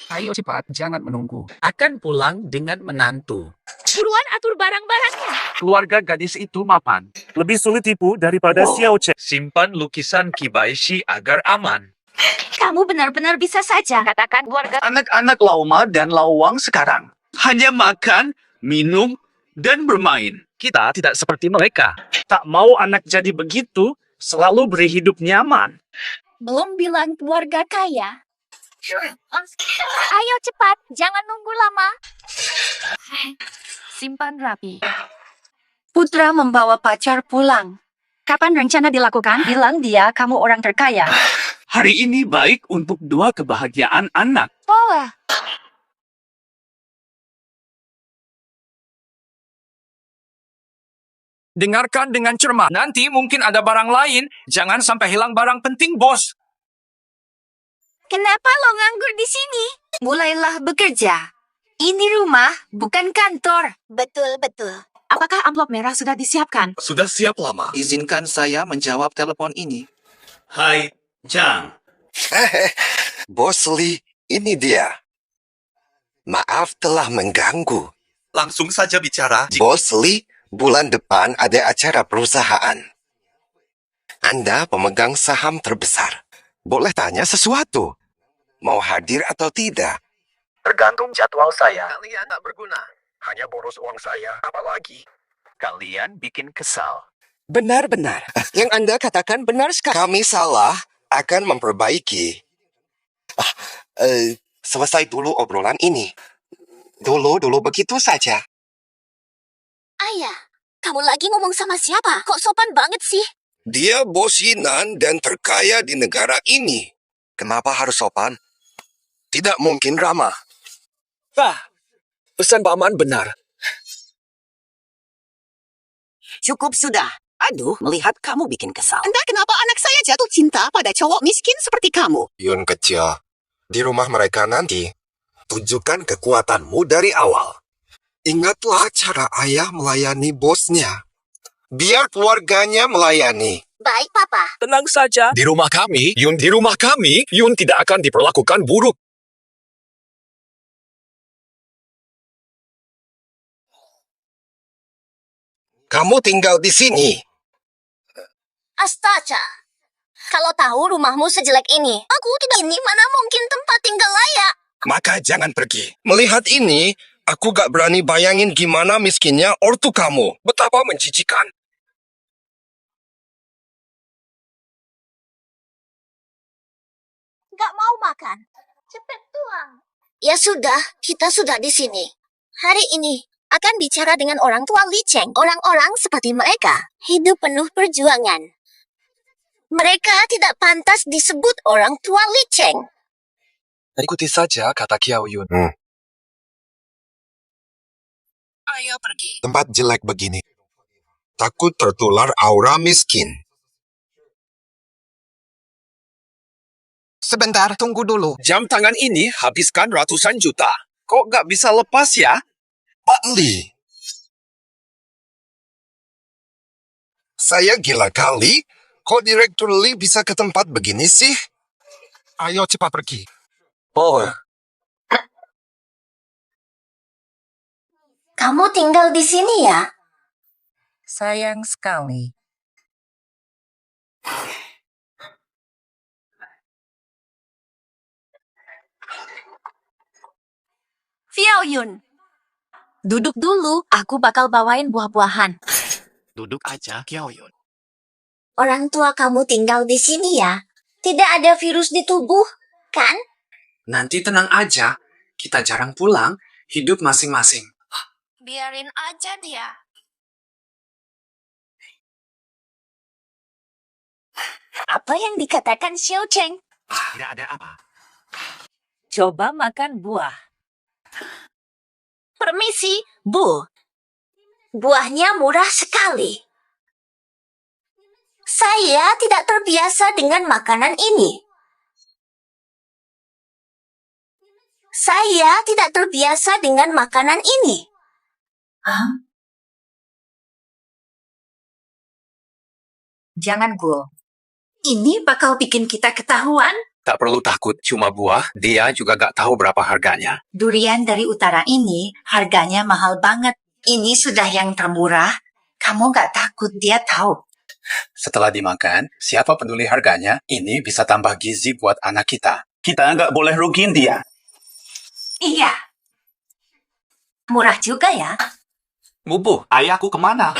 Ayo cepat, jangan menunggu. Akan pulang dengan menantu. Buruan atur barang-barangnya. Keluarga gadis itu mapan. Lebih sulit tipu daripada Xiao Chen. Simpan lukisan Kibaishi agar aman. Kamu benar-benar bisa saja. Katakan keluarga. Anak-anak Lauma dan Lawang sekarang hanya makan, minum, dan bermain. Kita tidak seperti mereka. Tak mau anak jadi begitu, selalu beri hidup nyaman. Belum bilang keluarga kaya. Ayo cepat, jangan nunggu lama. Simpan rapi. Putra membawa pacar pulang. Kapan rencana dilakukan? Bilang dia kamu orang terkaya. Hari ini baik untuk dua kebahagiaan anak. Pola. Dengarkan dengan cermat. Nanti mungkin ada barang lain. Jangan sampai hilang barang penting, bos. Kenapa lo nganggur di sini? Mulailah bekerja. Ini rumah, bukan kantor. Betul. Apakah amplop merah sudah disiapkan? Sudah siap lama. Izinkan saya menjawab telepon ini. Hai, Jang. Bos Lee, ini dia. Maaf telah mengganggu. Langsung saja bicara. Bos Lee, bulan depan ada acara perusahaan. Anda pemegang saham terbesar. Boleh tanya sesuatu? Mau hadir atau tidak? Tergantung jadwal saya. Kalian tak berguna. Hanya boros uang saya. Apalagi kalian bikin kesal. Benar-benar. Yang Anda katakan benar sekali. Kami salah akan memperbaiki. Selesai dulu obrolan ini. Dulu begitu saja. Ayah, kamu lagi ngomong sama siapa? Kok sopan banget sih? Dia bos Yinan dan terkaya di negara ini. Kenapa harus sopan? Tidak mungkin ramah. Pesan paman benar. Cukup sudah. Aduh, melihat kamu bikin kesal. Entah kenapa anak saya jatuh cinta pada cowok miskin seperti kamu. Yun kecil, di rumah mereka nanti, tunjukkan kekuatanmu dari awal. Ingatlah cara ayah melayani bosnya. Biar keluarganya melayani. Baik, Papa. Tenang saja. Di rumah kami, Yun tidak akan diperlakukan buruk. Kamu tinggal di sini. Astaga. Kalau tahu rumahmu sejelek ini, aku tidak ini mana mungkin tempat tinggal layak. Maka jangan pergi. Melihat ini, aku gak berani bayangin gimana miskinnya ortu kamu. Betapa menjijikan. Gak mau makan. Cepet tuang. Ya sudah, kita sudah di sini. Hari ini akan bicara dengan orang tua Li Cheng. Orang-orang seperti mereka hidup penuh perjuangan. Mereka tidak pantas disebut orang tua Li Cheng. Ikuti saja kata Kiao Yun. Ayo pergi. Tempat jelek begini. Takut tertular aura miskin. Sebentar, tunggu dulu. Jam tangan ini habiskan ratusan juta. Kok gak bisa lepas ya? Pak Lee. Saya gila kali. Kok Direktur Lee bisa ke tempat begini sih? Ayo cepat pergi. Kamu tinggal di sini ya? Sayang sekali. Xiao Yun. Duduk dulu, aku bakal bawain buah-buahan. Duduk aja, Kiao Yun. Orang tua kamu tinggal di sini ya? Tidak ada virus di tubuh, kan? Nanti tenang aja, kita jarang pulang, hidup masing-masing. Biarin aja dia. Apa yang dikatakan Xiao Cheng? Tidak ada apa. Coba makan buah. Permisi, Bu. Buahnya murah sekali. Saya tidak terbiasa dengan makanan ini. Saya tidak terbiasa dengan makanan ini. Jangan, Gul. Ini bakal bikin kita ketahuan. Tak perlu takut, cuma buah. Dia juga gak tahu berapa harganya. Durian dari utara ini harganya mahal banget. Ini sudah yang termurah. Kamu nggak takut dia tahu? Setelah dimakan, siapa peduli harganya? Ini bisa tambah gizi buat anak kita. Kita nggak boleh rugiin dia. Iya. Murah juga ya. Bubu, ayahku kemana?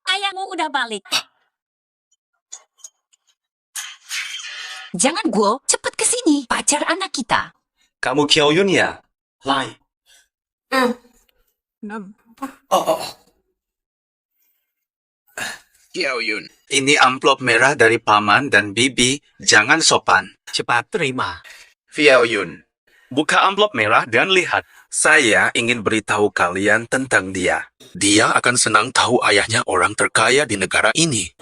Ayahmu udah balik. Jangan Guo, cepet ke sini. Pacar anak kita. Kamu Kiao Yun ya? Lai. Kiao Yun. Ini amplop merah dari Paman dan Bibi. Jangan sopan. Cepat terima. Kiao Yun. Buka amplop merah dan lihat. Saya ingin beritahu kalian tentang dia. Dia akan senang tahu ayahnya orang terkaya di negara ini.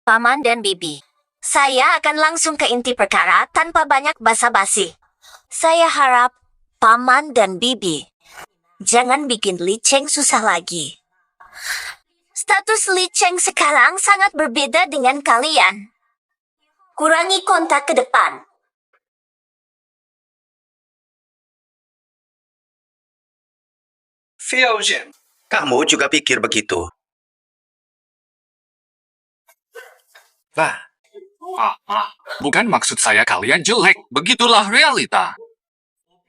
Paman dan Bibi, saya akan langsung ke inti perkara tanpa banyak basa-basi. Saya harap Paman dan Bibi jangan bikin Li Cheng susah lagi. Status Li Cheng sekarang sangat berbeda dengan kalian. Kurangi kontak ke depan. Fiaozhen, kamu juga pikir begitu? Bukan maksud saya kalian jelek. Begitulah realita.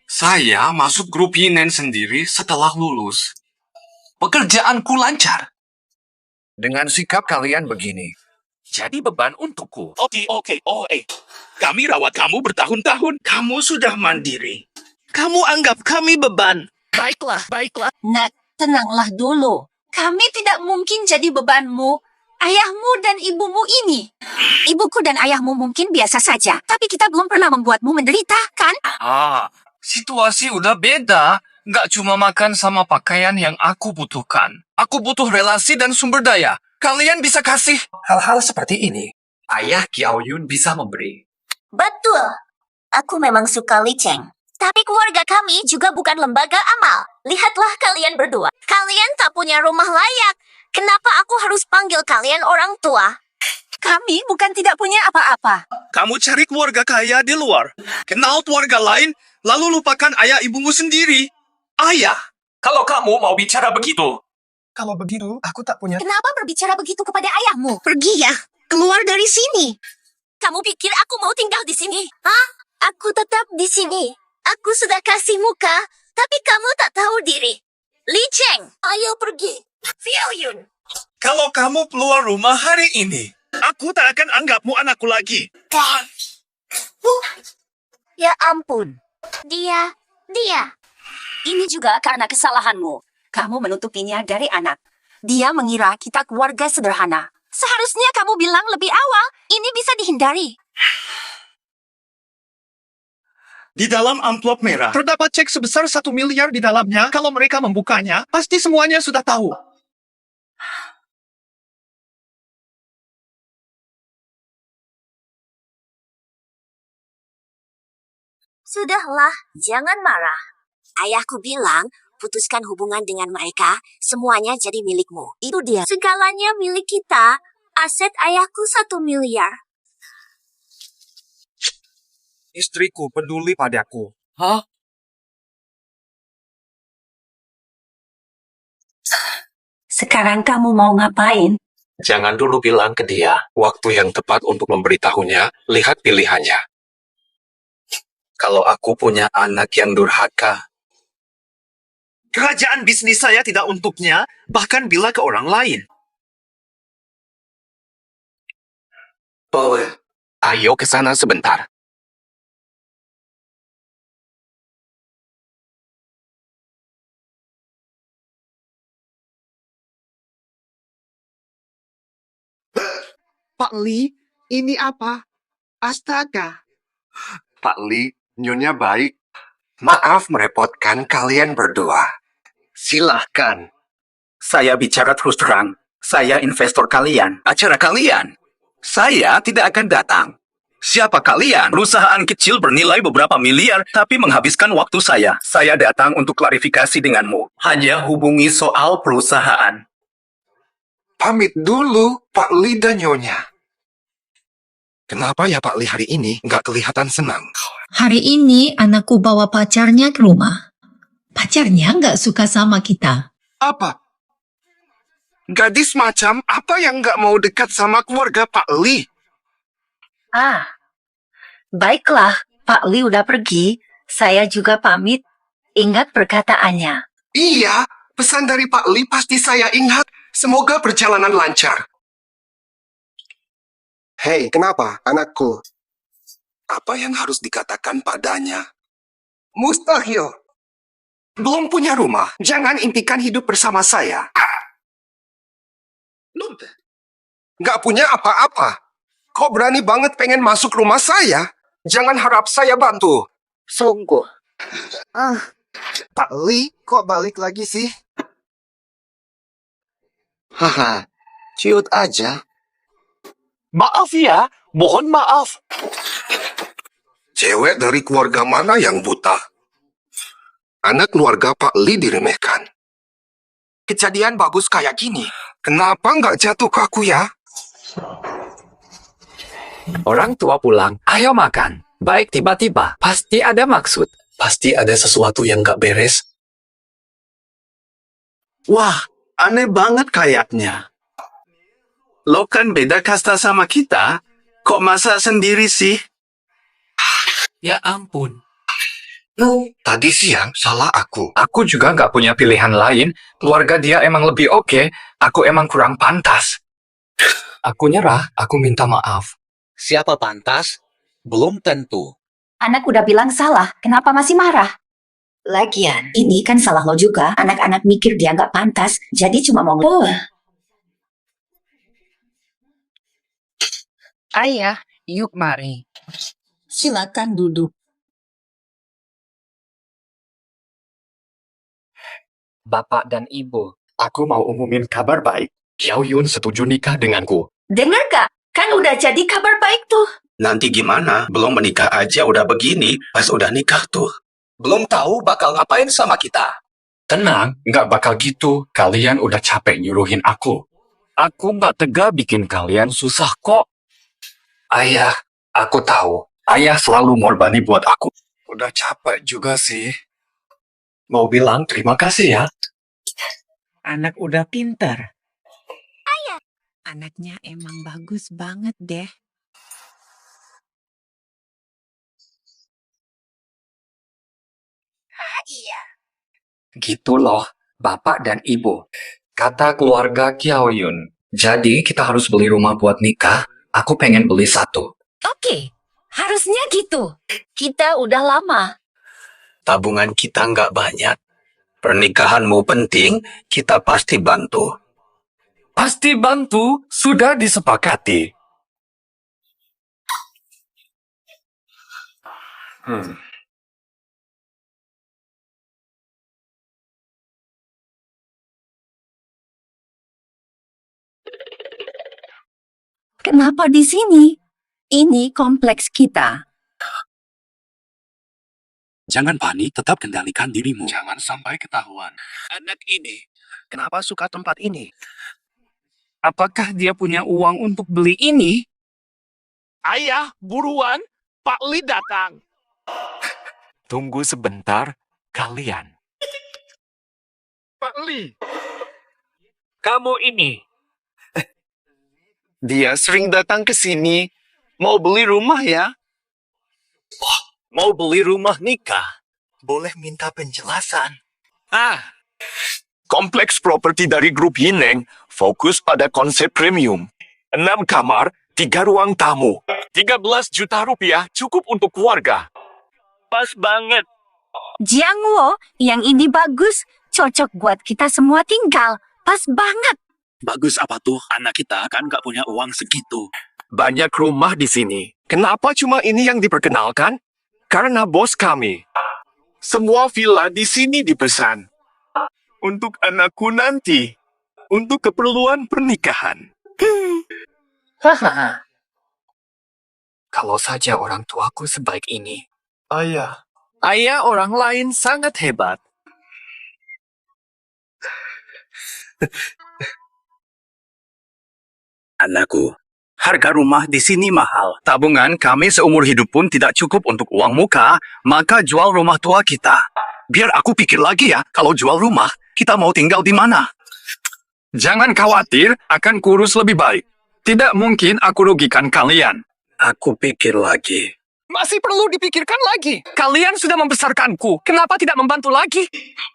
Saya masuk grup Yinen sendiri setelah lulus. Pekerjaanku lancar. Dengan sikap kalian begini, jadi beban untukku. Oke. Kami rawat kamu bertahun-tahun. Kamu sudah mandiri. Kamu anggap kami beban. Baiklah. Nak, tenanglah dulu. Kami tidak mungkin jadi bebanmu. Ayahmu dan ibumu ini. Ibuku dan ayahmu mungkin biasa saja, tapi kita belum pernah membuatmu menderita, kan? Situasi udah beda. Nggak cuma makan sama pakaian yang aku butuhkan. Aku butuh relasi dan sumber daya. Kalian bisa kasih hal-hal seperti ini. Ayah Kiao Yun bisa memberi. Betul. Aku memang suka Li Cheng. Tapi keluarga kami juga bukan lembaga amal. Lihatlah kalian berdua. Kalian tak punya rumah layak. Kenapa aku harus panggil kalian orang tua? Kami bukan tidak punya apa-apa. Kamu cari keluarga kaya di luar. Kenal keluarga lain, lalu lupakan ayah ibumu sendiri. Ayah. Kalau kamu mau bicara begitu, Kalau begitu, aku tak punya... Kenapa berbicara begitu kepada ayahmu? Pergi ya, keluar dari sini. Kamu pikir aku mau tinggal di sini? Hah? Aku tetap di sini. Aku sudah kasih muka, tapi kamu tak tahu diri. Li Cheng, ayo pergi. Fiao Yun. Kalau kamu keluar rumah hari ini, aku tak akan anggapmu anakku lagi. Ya ampun. Dia. Ini juga karena kesalahanmu. Kamu menutupinya dari anak. Dia mengira kita keluarga sederhana. Seharusnya kamu bilang lebih awal. Ini bisa dihindari. Di dalam amplop merah, Terdapat cek sebesar 1 miliar di dalamnya. Kalau mereka membukanya, pasti semuanya sudah tahu. Sudahlah, jangan marah. Ayahku bilang, putuskan hubungan dengan mereka, semuanya jadi milikmu. Itu dia. Segalanya milik kita. Aset ayahku 1 miliar. istriku peduli padaku. Sekarang kamu mau ngapain? jangan dulu bilang ke dia. Waktu yang tepat untuk memberitahunya, lihat pilihannya. Kalau aku punya anak yang durhaka, kerajaan bisnis saya tidak untuknya, bahkan bila ke orang lain. Ayo ke sana sebentar. Pak Li, ini apa? Astaga. Pak Li, nyonya baik. Maaf merepotkan kalian berdua. Silahkan. Saya bicara terus terang. Saya investor kalian, acara kalian. Saya tidak akan datang. Siapa kalian? Perusahaan kecil bernilai beberapa miliar, tapi menghabiskan waktu saya. Saya datang untuk klarifikasi denganmu. Hanya hubungi soal perusahaan. Pamit dulu, Pak Li dan nyonya. Kenapa ya Pak Li hari ini nggak kelihatan senang? Hari ini anakku bawa pacarnya ke rumah. Pacarnya nggak suka sama kita. Apa? Gadis macam apa yang nggak mau dekat sama keluarga Pak Li? Baiklah, Pak Li udah pergi. Saya juga pamit. Ingat perkataannya. Iya, pesan dari Pak Li pasti saya ingat. Semoga perjalanan lancar. Hei, kenapa anakku? Apa yang harus dikatakan padanya? Mustahil. Belum punya rumah, jangan impikan hidup bersama saya. Nggak punya apa-apa. Kok berani banget pengen masuk rumah saya? Jangan harap saya bantu. Sungguh. Pak Li, kok balik lagi sih? Haha, ciut aja. Maaf ya, mohon maaf. Cewek dari keluarga mana yang buta? Anak keluarga Pak Li diremehkan. Kejadian bagus kayak gini. Kenapa nggak jatuh ke aku ya? Orang tua pulang, ayo makan. Baik tiba-tiba, pasti ada maksud. Pasti ada sesuatu yang gak beres. Wah, aneh banget kayaknya. Lo kan beda kasta sama kita. Kok masak sendiri sih? Ya ampun. Tadi siang salah aku. Aku juga nggak punya pilihan lain. Keluarga dia emang lebih oke. Aku emang kurang pantas. Aku nyerah, aku minta maaf. Siapa pantas? Belum tentu. Anak udah bilang salah, kenapa masih marah? Lagian, ini kan salah lo juga. Anak-anak mikir dia nggak pantas, jadi cuma mau Ayah, yuk mari. Silakan duduk. Bapak dan Ibu, aku mau umumin kabar baik. Xiao Yun setuju nikah denganku. Dengar gak? Kan udah jadi kabar baik tuh. Nanti gimana? Belum menikah aja udah begini. Pas udah nikah tuh. Belum tahu bakal ngapain sama kita. Tenang, nggak bakal gitu. Kalian udah capek nyuruhin aku. Aku nggak tega bikin kalian susah kok. Ayah, aku tahu. Ayah selalu ngorbani buat aku. Udah capek juga sih. Mau bilang terima kasih ya. Anak udah pintar. Ayah. Anaknya emang bagus banget deh. Iya. Gitu loh, Bapak dan Ibu. Kata keluarga Xiao Yun. Jadi kita harus beli rumah buat nikah. Aku pengen beli satu. Oke, harusnya gitu. Kita udah lama. Tabungan kita nggak banyak. Pernikahanmu penting, kita pasti bantu. Pasti bantu, sudah disepakati. Kenapa di sini? Ini kompleks kita. Jangan panik, tetap kendalikan dirimu. Jangan sampai ketahuan. Anak ini, kenapa suka tempat ini? Apakah dia punya uang untuk beli ini? Ayah, buruan, Pak Li datang. Tunggu sebentar, kalian. Pak Li. Kamu ini. Dia sering datang ke sini. Mau beli rumah ya? Mau beli rumah nikah? Boleh minta penjelasan. Kompleks properti dari grup Yineng fokus pada konsep premium. 6 kamar, 3 ruang tamu. 13 juta rupiah cukup untuk keluarga. Pas banget. Jiangwo, yang ini bagus. Cocok buat kita semua tinggal. Pas banget. Bagus apa tuh? Anak kita kan nggak punya uang segitu. Banyak rumah di sini. Kenapa cuma ini yang diperkenalkan? Karena bos kami. Semua villa di sini dipesan. Untuk anakku nanti. Untuk keperluan pernikahan. Hahaha. Kalau saja orang tuaku sebaik ini. Ayah. Ayah orang lain sangat hebat. Anakku, Harga rumah di sini mahal. Tabungan kami seumur hidup pun tidak cukup untuk uang muka, maka jual rumah tua kita. Biar aku pikir lagi ya, kalau jual rumah, kita mau tinggal di mana? Jangan khawatir, akan kurus lebih baik. Tidak mungkin aku rugikan kalian. Aku pikir lagi. Masih perlu dipikirkan lagi. Kalian sudah membesarkanku. Kenapa tidak membantu lagi?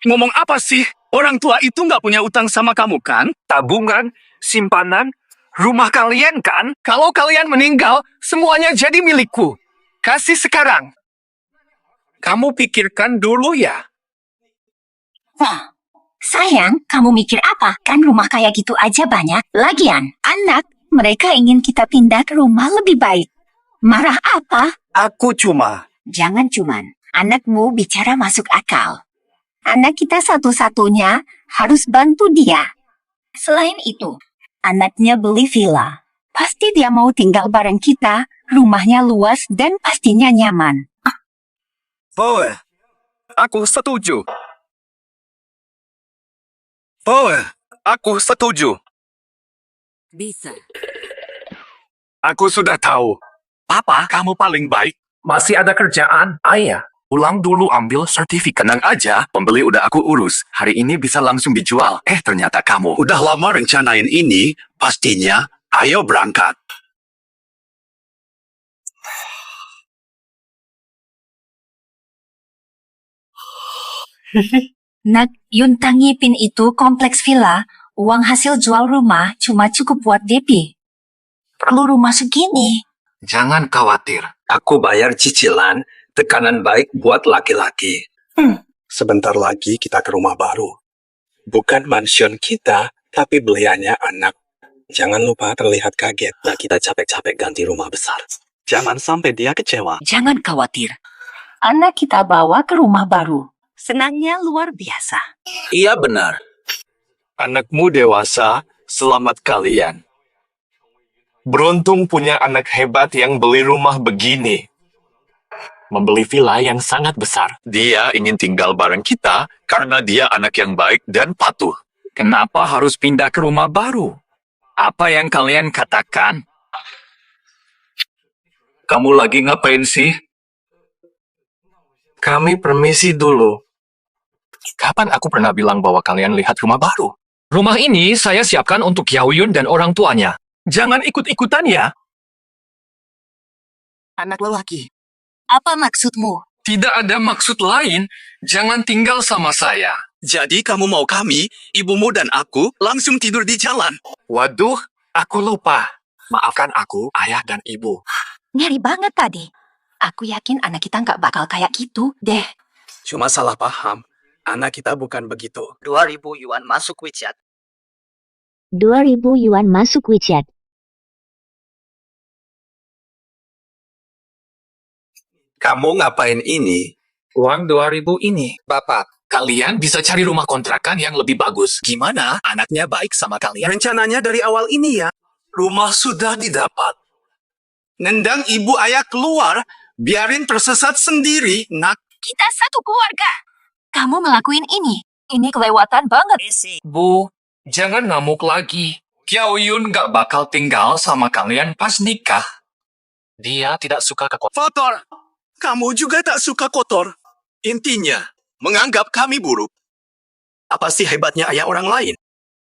Ngomong apa sih? Orang tua itu nggak punya utang sama kamu kan? Tabungan, simpanan, rumah kalian kan? Kalau kalian meninggal, semuanya jadi milikku. Kasih sekarang. Kamu pikirkan dulu ya. Wah, sayang, kamu mikir apa? Kan rumah kayak gitu aja banyak. Lagian, anak, mereka ingin kita pindah ke rumah lebih baik. Marah apa? Aku cuma... Jangan cuman. Anakmu bicara masuk akal. Anak kita satu-satunya harus bantu dia. Selain itu, anaknya beli villa. Pasti dia mau tinggal bareng kita. Rumahnya luas dan pastinya nyaman. Boleh. Aku setuju. Boleh. Aku setuju. Bisa. Aku sudah tahu. Papa, kamu paling baik. Masih ada kerjaan, ayah. Pulang dulu ambil sertifikat. Tenang aja, pembeli udah aku urus. Hari ini bisa langsung dijual. Ternyata kamu udah lama rencanain ini. Pastinya, ayo berangkat. Nak, Yun tangipin itu kompleks villa. Uang hasil jual rumah cuma cukup buat DP. Perlu rumah segini. Jangan khawatir. Aku bayar cicilan, tekanan baik buat laki-laki. Sebentar lagi kita ke rumah baru. Bukan mansion kita, tapi beliannya anak. Jangan lupa terlihat kaget. Nah, kita capek-capek ganti rumah besar. Jangan sampai dia kecewa. Jangan khawatir. Anak kita bawa ke rumah baru. Senangnya luar biasa. Iya benar. Anakmu dewasa, selamat kalian. Beruntung punya anak hebat yang beli rumah begini. Membeli villa yang sangat besar. Dia ingin tinggal bareng kita karena dia anak yang baik dan patuh. Kenapa harus pindah ke rumah baru? Apa yang kalian katakan? Kamu lagi ngapain sih? Kami permisi dulu. Kapan aku pernah bilang bahwa kalian lihat rumah baru? Rumah ini saya siapkan untuk Yaoyun dan orang tuanya. Jangan ikut-ikutan ya. Anak lelaki. Apa maksudmu? Tidak ada maksud lain. Jangan tinggal sama saya. Jadi kamu mau kami, ibumu dan aku, langsung tidur di jalan? Waduh, aku lupa. Maafkan aku, ayah dan ibu. Ngeri banget tadi. Aku yakin anak kita nggak bakal kayak gitu deh. Cuma salah paham. Anak kita bukan begitu. 2.000 yuan masuk WeChat. 2.000 yuan masuk WeChat. Kamu ngapain ini? Uang 2.000 ini. Bapak, kalian bisa cari rumah kontrakan yang lebih bagus. Gimana? Anaknya baik sama kalian. Rencananya dari awal ini ya. Rumah sudah didapat. Nendang ibu ayah keluar. Biarin tersesat sendiri, nak. Kita satu keluarga. Kamu ngelakuin ini. Ini kelewatan banget. Bu, jangan ngamuk lagi. Yaoyun gak bakal tinggal sama kalian pas nikah. Dia tidak suka Kotor. Kamu juga tak suka kotor. Intinya, menganggap kami buruk. Apa sih hebatnya ayah orang lain?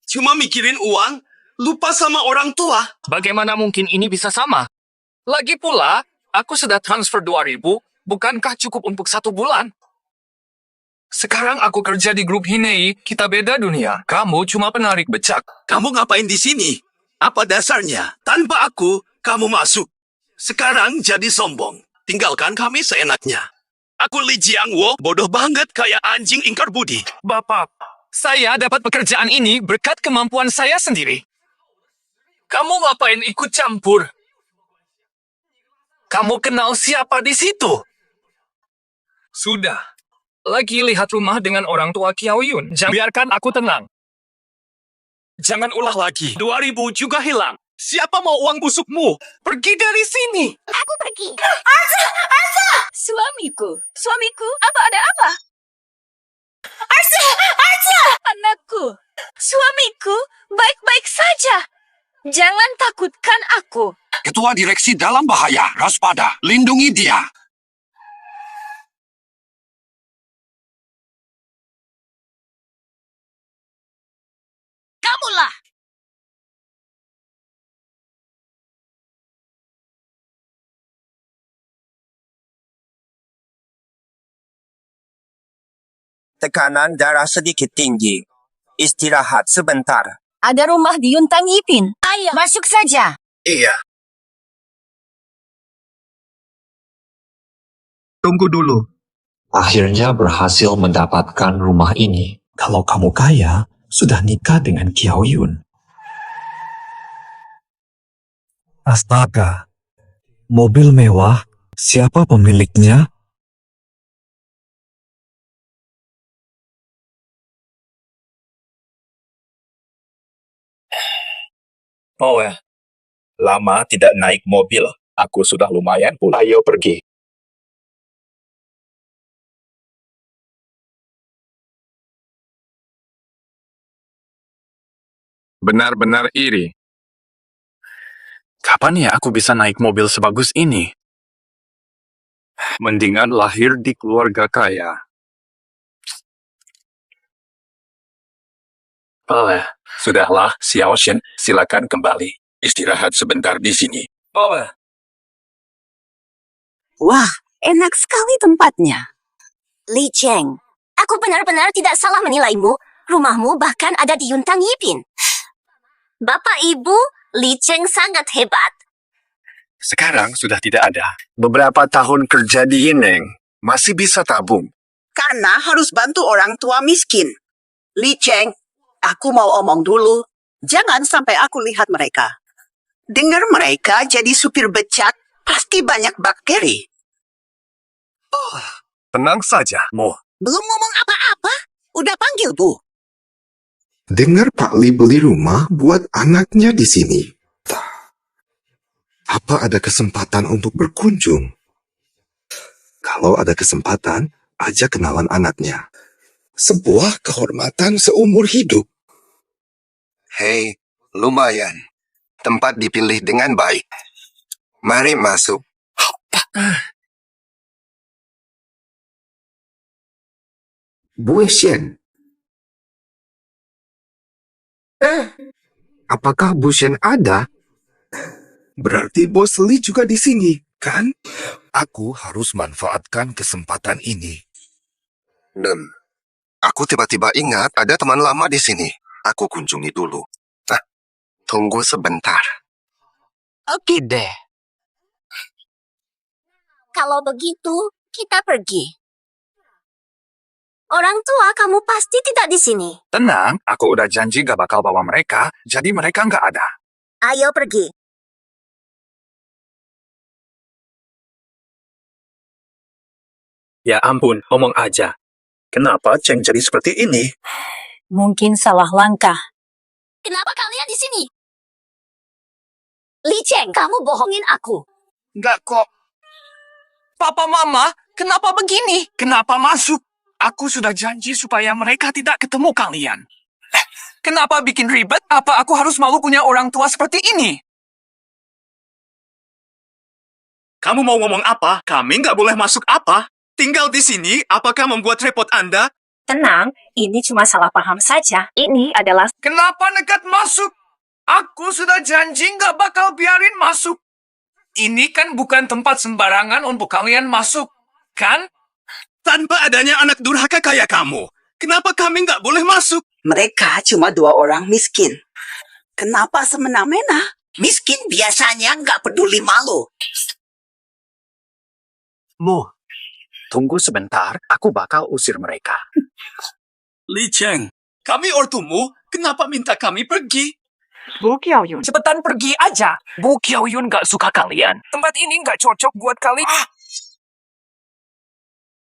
Cuma mikirin uang, lupa sama orang tua. Bagaimana mungkin ini bisa sama? Lagi pula, aku sudah transfer 2.000, bukankah cukup untuk 1 bulan? Sekarang aku kerja di grup Hinei, kita beda dunia. Kamu cuma penarik becak. Kamu ngapain di sini? Apa dasarnya? Tanpa aku, kamu masuk. Sekarang jadi sombong. Tinggalkan kami seenaknya. Aku Li Jiangwo, bodoh banget kayak anjing ingkar budi. Bapak, saya dapat pekerjaan ini berkat kemampuan saya sendiri. Kamu ngapain ikut campur? Kamu kenal siapa di situ? Sudah. Lagi lihat rumah dengan orang tua Yaoyun. Biarkan aku tenang. Jangan ulah lagi. 2.000 juga hilang. Siapa mau uang busukmu? Pergi dari sini. Aku pergi. Arsa! Suamiku, apa ada apa? Arsa! Anakku, suamiku, baik-baik saja. Jangan takutkan aku. Ketua direksi dalam bahaya. Waspada. Lindungi dia. Kamulah. Tekanan darah sedikit tinggi. Istirahat sebentar. Ada rumah di Yuntang Yipin. Ayo, masuk saja. Iya. Tunggu dulu. Akhirnya berhasil mendapatkan rumah ini. Kalau kamu kaya, sudah nikah dengan Kiao Yun. Astaga. Mobil mewah. Siapa pemiliknya? Oh ya. Lama tidak naik mobil. Aku sudah lumayan pula. Ayo pergi. Benar-benar iri. Kapan ya aku bisa naik mobil sebagus ini? Mendingan lahir di keluarga kaya. Oh ya. Sudahlah, Xiao Shen. Silakan kembali. Istirahat sebentar di sini. Oh ya. Wah, enak sekali tempatnya. Li Cheng, aku benar-benar tidak salah menilaimu. Rumahmu bahkan ada di Yuntang Yipin. Bapak Ibu, Li Cheng sangat hebat. Sekarang sudah tidak ada. Beberapa tahun kerja di Yineng. Masih bisa tabung. Karena harus bantu orang tua miskin. Li Cheng, aku mau omong dulu. Jangan sampai aku lihat mereka. Dengar mereka jadi supir becak, pasti banyak bakteri. Tenang saja, Mo. Belum ngomong apa-apa, udah panggil Bu. Dengar Pak Li beli rumah buat anaknya di sini. Apa ada kesempatan untuk berkunjung? Kalau ada kesempatan, ajak kenalan anaknya. Sebuah kehormatan seumur hidup. Hei, lumayan. Tempat dipilih dengan baik. Mari masuk. Bu Shen. Apakah Bu Shen ada? Berarti Bos Li juga di sini, kan? Aku harus manfaatkan kesempatan ini. Dan aku tiba-tiba ingat ada teman lama di sini. Aku kunjungi dulu. Tunggu sebentar. Oke deh. Kalau begitu, kita pergi. Orang tua kamu pasti tidak di sini. Tenang, aku udah janji gak bakal bawa mereka, jadi mereka gak ada. Ayo pergi. Ya ampun, omong aja. Kenapa Cheng jadi seperti ini? Mungkin salah langkah. Kenapa kalian di sini? Li Cheng, kamu bohongin aku. Enggak kok. Papa Mama, kenapa begini? Kenapa masuk? Aku sudah janji supaya mereka tidak ketemu kalian. Kenapa bikin ribet? Apa aku harus malu punya orang tua seperti ini? Kamu mau ngomong apa? Kami nggak boleh masuk apa? Tinggal di sini, apakah membuat repot Anda? Tenang, ini cuma salah paham saja. Ini adalah... Kenapa nekat masuk? Aku sudah janji nggak bakal biarin masuk. Ini kan bukan tempat sembarangan untuk kalian masuk, kan? Tanpa adanya anak durhaka kayak kamu, kenapa kami nggak boleh masuk? Mereka cuma 2 orang miskin. Kenapa semena-mena? Miskin biasanya nggak peduli malu. Mo, tunggu sebentar, aku bakal usir mereka. Li Cheng, kami ortumu, kenapa minta kami pergi? Bu Qiaoyun, cepetan pergi aja. Bu Qiaoyun gak suka kalian. Tempat ini gak cocok buat kalian.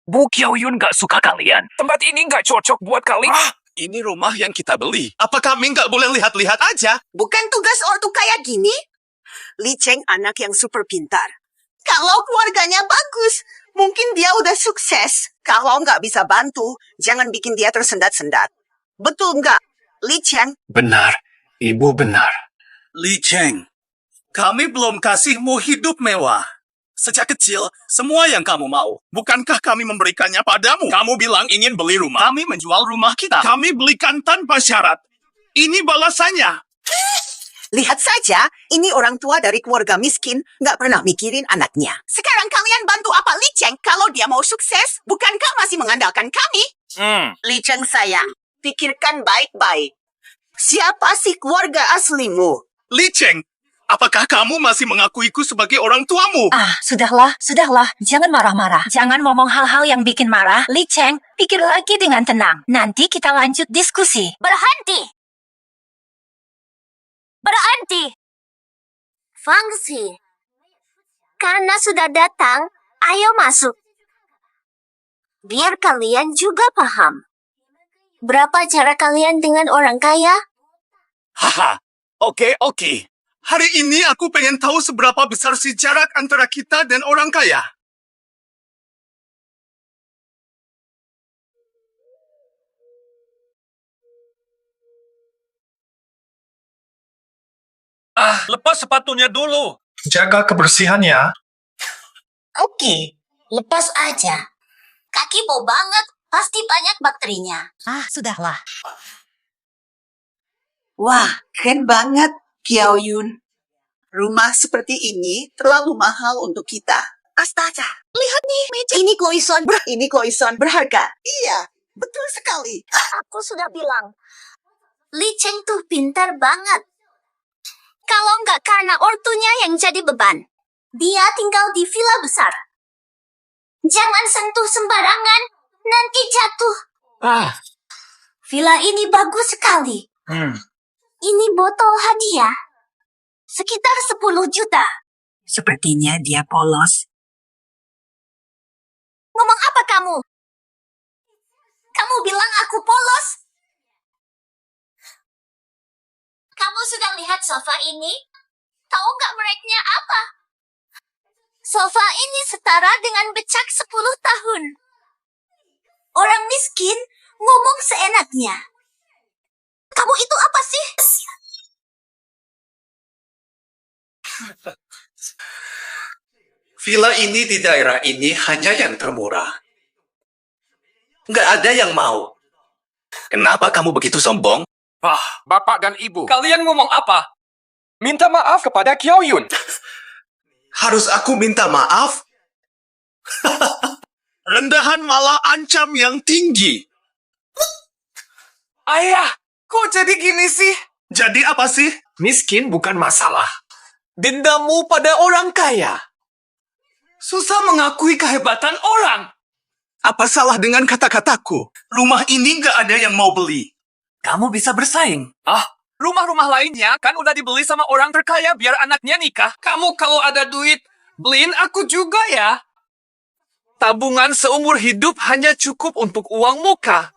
Bu Qiaoyun gak suka kalian. Tempat ini gak cocok buat kalian. Ini rumah yang kita beli. Apa kami nggak boleh lihat-lihat aja? Bukan tugas ortu kayak gini. Li Cheng anak yang super pintar. Kalau keluarganya bagus, mungkin dia udah sukses. Kalau nggak bisa bantu, jangan bikin dia tersendat-sendat. Betul nggak, Li Cheng? Benar, Ibu benar. Li Cheng, Kami belum kasihmu hidup mewah. Sejak kecil, semua yang kamu mau. Bukankah kami memberikannya padamu? Kamu bilang ingin beli rumah. Kami menjual rumah kita. Kami belikan tanpa syarat. Ini balasannya. Lihat saja, ini orang tua dari keluarga miskin, nggak pernah mikirin anaknya. Sekarang kalian bantu apa Li Cheng kalau dia mau sukses? Bukankah masih mengandalkan kami? Li Cheng sayang, pikirkan baik-baik. Siapa sih keluarga aslimu? Li Cheng, apakah kamu masih mengakuiku sebagai orang tuamu? Sudahlah. Jangan marah-marah. Jangan ngomong hal-hal yang bikin marah. Li Cheng, pikir lagi dengan tenang. Nanti kita lanjut diskusi. Berhenti! Fangxi, karena sudah datang, ayo masuk. Biar kalian juga paham. Berapa cara kalian dengan orang kaya? Haha, oke. Hari ini aku pengen tahu seberapa besar sih jarak antara kita dan orang kaya. Lepas sepatunya dulu. Jaga kebersihannya. Oke, lepas aja. Kaki bau banget, pasti banyak bakterinya. Sudahlah. Wah, keren banget, Kiao Yun. Rumah seperti ini terlalu mahal untuk kita. Astaga, lihat nih meja. Ini Kloison berharga. Iya, betul sekali. Aku sudah bilang, Li Cheng tuh pintar banget. Kalau nggak karena ortunya yang jadi beban, dia tinggal di villa besar. Jangan sentuh sembarangan, nanti jatuh. Villa ini bagus sekali. Ini botol hadiah. Sekitar 10 juta. Sepertinya dia polos. Ngomong apa kamu? Kamu bilang aku polos? Kamu sudah lihat sofa ini? Tahu nggak mereknya apa? Sofa ini setara dengan becak 10 tahun. Orang miskin ngomong seenaknya. Kamu itu apa sih? Villa ini di daerah ini hanya yang termurah. Nggak ada yang mau. Kenapa kamu begitu sombong? Bapak dan Ibu. Kalian ngomong apa? Minta maaf kepada Kiao Yun. Harus aku minta maaf? Rendahan malah ancam yang tinggi. Ayah, kok jadi gini sih? Jadi apa sih? Miskin bukan masalah. Dendammu pada orang kaya. Susah mengakui kehebatan orang. Apa salah dengan kata-kataku? Rumah ini nggak ada yang mau beli. Kamu bisa bersaing. Rumah-rumah lainnya kan udah dibeli sama orang terkaya biar anaknya nikah. Kamu kalau ada duit, beliin aku juga ya. Tabungan seumur hidup hanya cukup untuk uang muka.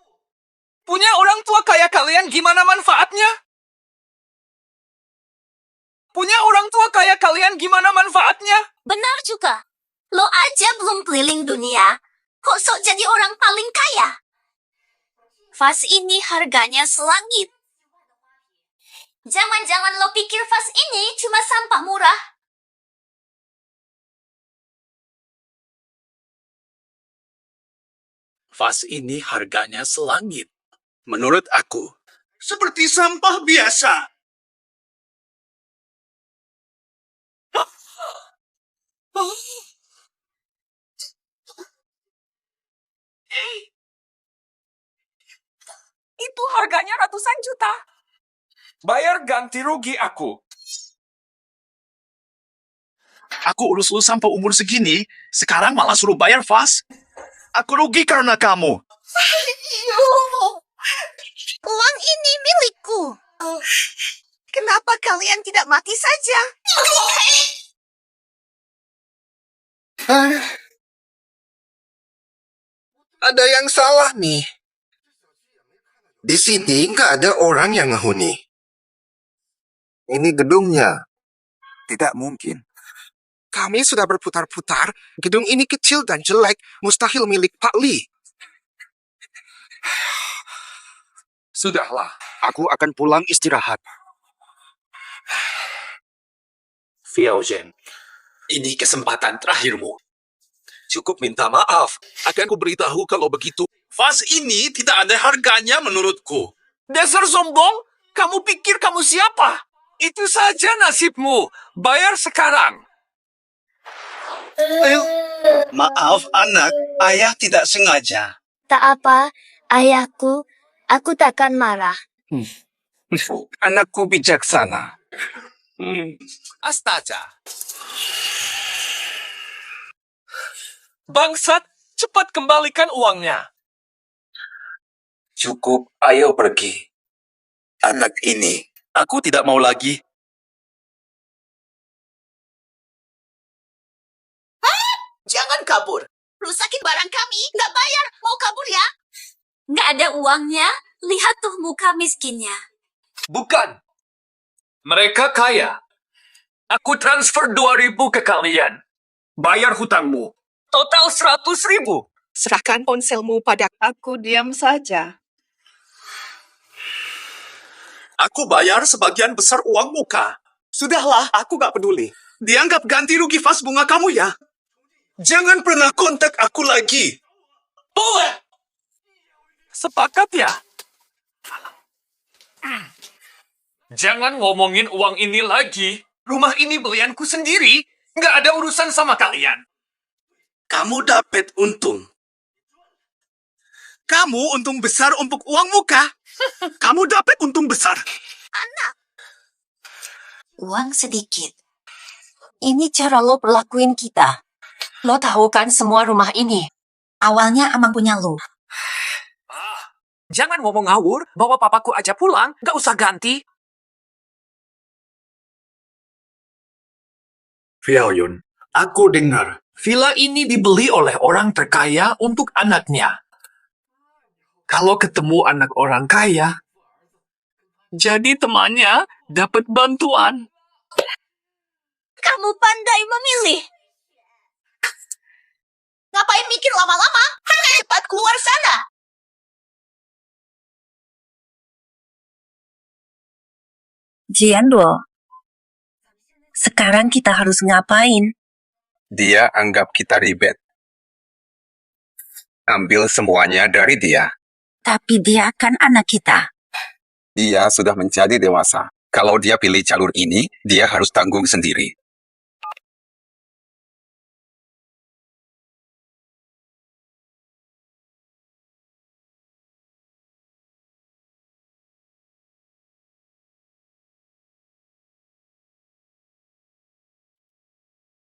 Punya orang tua kaya kalian gimana manfaatnya? Benar juga. Lo aja belum keliling dunia. Kok sok jadi orang paling kaya? Vas ini harganya selangit. Jangan-jangan lo pikir vas ini cuma sampah murah. Vas ini harganya selangit. Menurut aku, seperti sampah biasa. Itu harganya ratusan juta. Bayar ganti rugi aku. Aku urus lu sampai umur segini, sekarang malah suruh bayar vas. Aku rugi karena kamu. Uang ini milikku. Kenapa kalian tidak mati saja? Ada yang salah nih. Di sini nggak ada orang yang ngehuni. Ini gedungnya. Tidak mungkin. Kami sudah berputar-putar. Gedung ini kecil dan jelek. Mustahil milik Pak Li. Sudahlah. Aku akan pulang istirahat. Fiaozhen, ini kesempatan terakhirmu. Cukup minta maaf. Akan kuberitahu kalau begitu. Vas ini tidak ada harganya menurutku. Dasar sombong! Kamu pikir kamu siapa? Itu saja nasibmu. Bayar sekarang. Maaf anak, ayah tidak sengaja. Tak apa, ayahku. Aku takkan marah. Anakku bijaksana. Astaga. Bangsat, cepat kembalikan uangnya. Cukup, ayo pergi. Anak ini, aku tidak mau lagi. Jangan kabur. Rusakin barang kami. Nggak bayar. Mau kabur ya? Nggak ada uangnya. Lihat tuh muka miskinnya. Bukan. Mereka kaya. Aku transfer 2.000 ke kalian. Bayar hutangmu. Total 100.000. Serahkan ponselmu pada aku. Diam saja. Aku bayar sebagian besar uang muka. Sudahlah, aku nggak peduli. Dianggap ganti rugi vas bunga kamu ya. Jangan pernah kontak aku lagi. Boleh. Sepakat ya? Jangan ngomongin uang ini lagi. Rumah ini belianku sendiri. Nggak ada urusan sama kalian. Kamu dapat untung. Kamu untung besar untuk uang muka. Kamu dapat untung besar. Anak. Uang sedikit. Ini cara lo perlakuin kita. Lo tahu kan semua rumah ini. Awalnya emang punya lo. Jangan ngomong ngawur, bawa papaku aja pulang, nggak usah ganti. Fiaoyun, aku dengar. Villa ini dibeli oleh orang terkaya untuk anaknya. Kalau ketemu anak orang kaya, jadi temannya dapat bantuan. Kamu pandai memilih. Ngapain mikir lama-lama? Cepat keluar sana. Jianduo, sekarang kita harus ngapain? Dia anggap kita ribet. Ambil semuanya dari dia. Tapi dia kan anak kita. Dia sudah menjadi dewasa. Kalau dia pilih jalur ini, dia harus tanggung sendiri.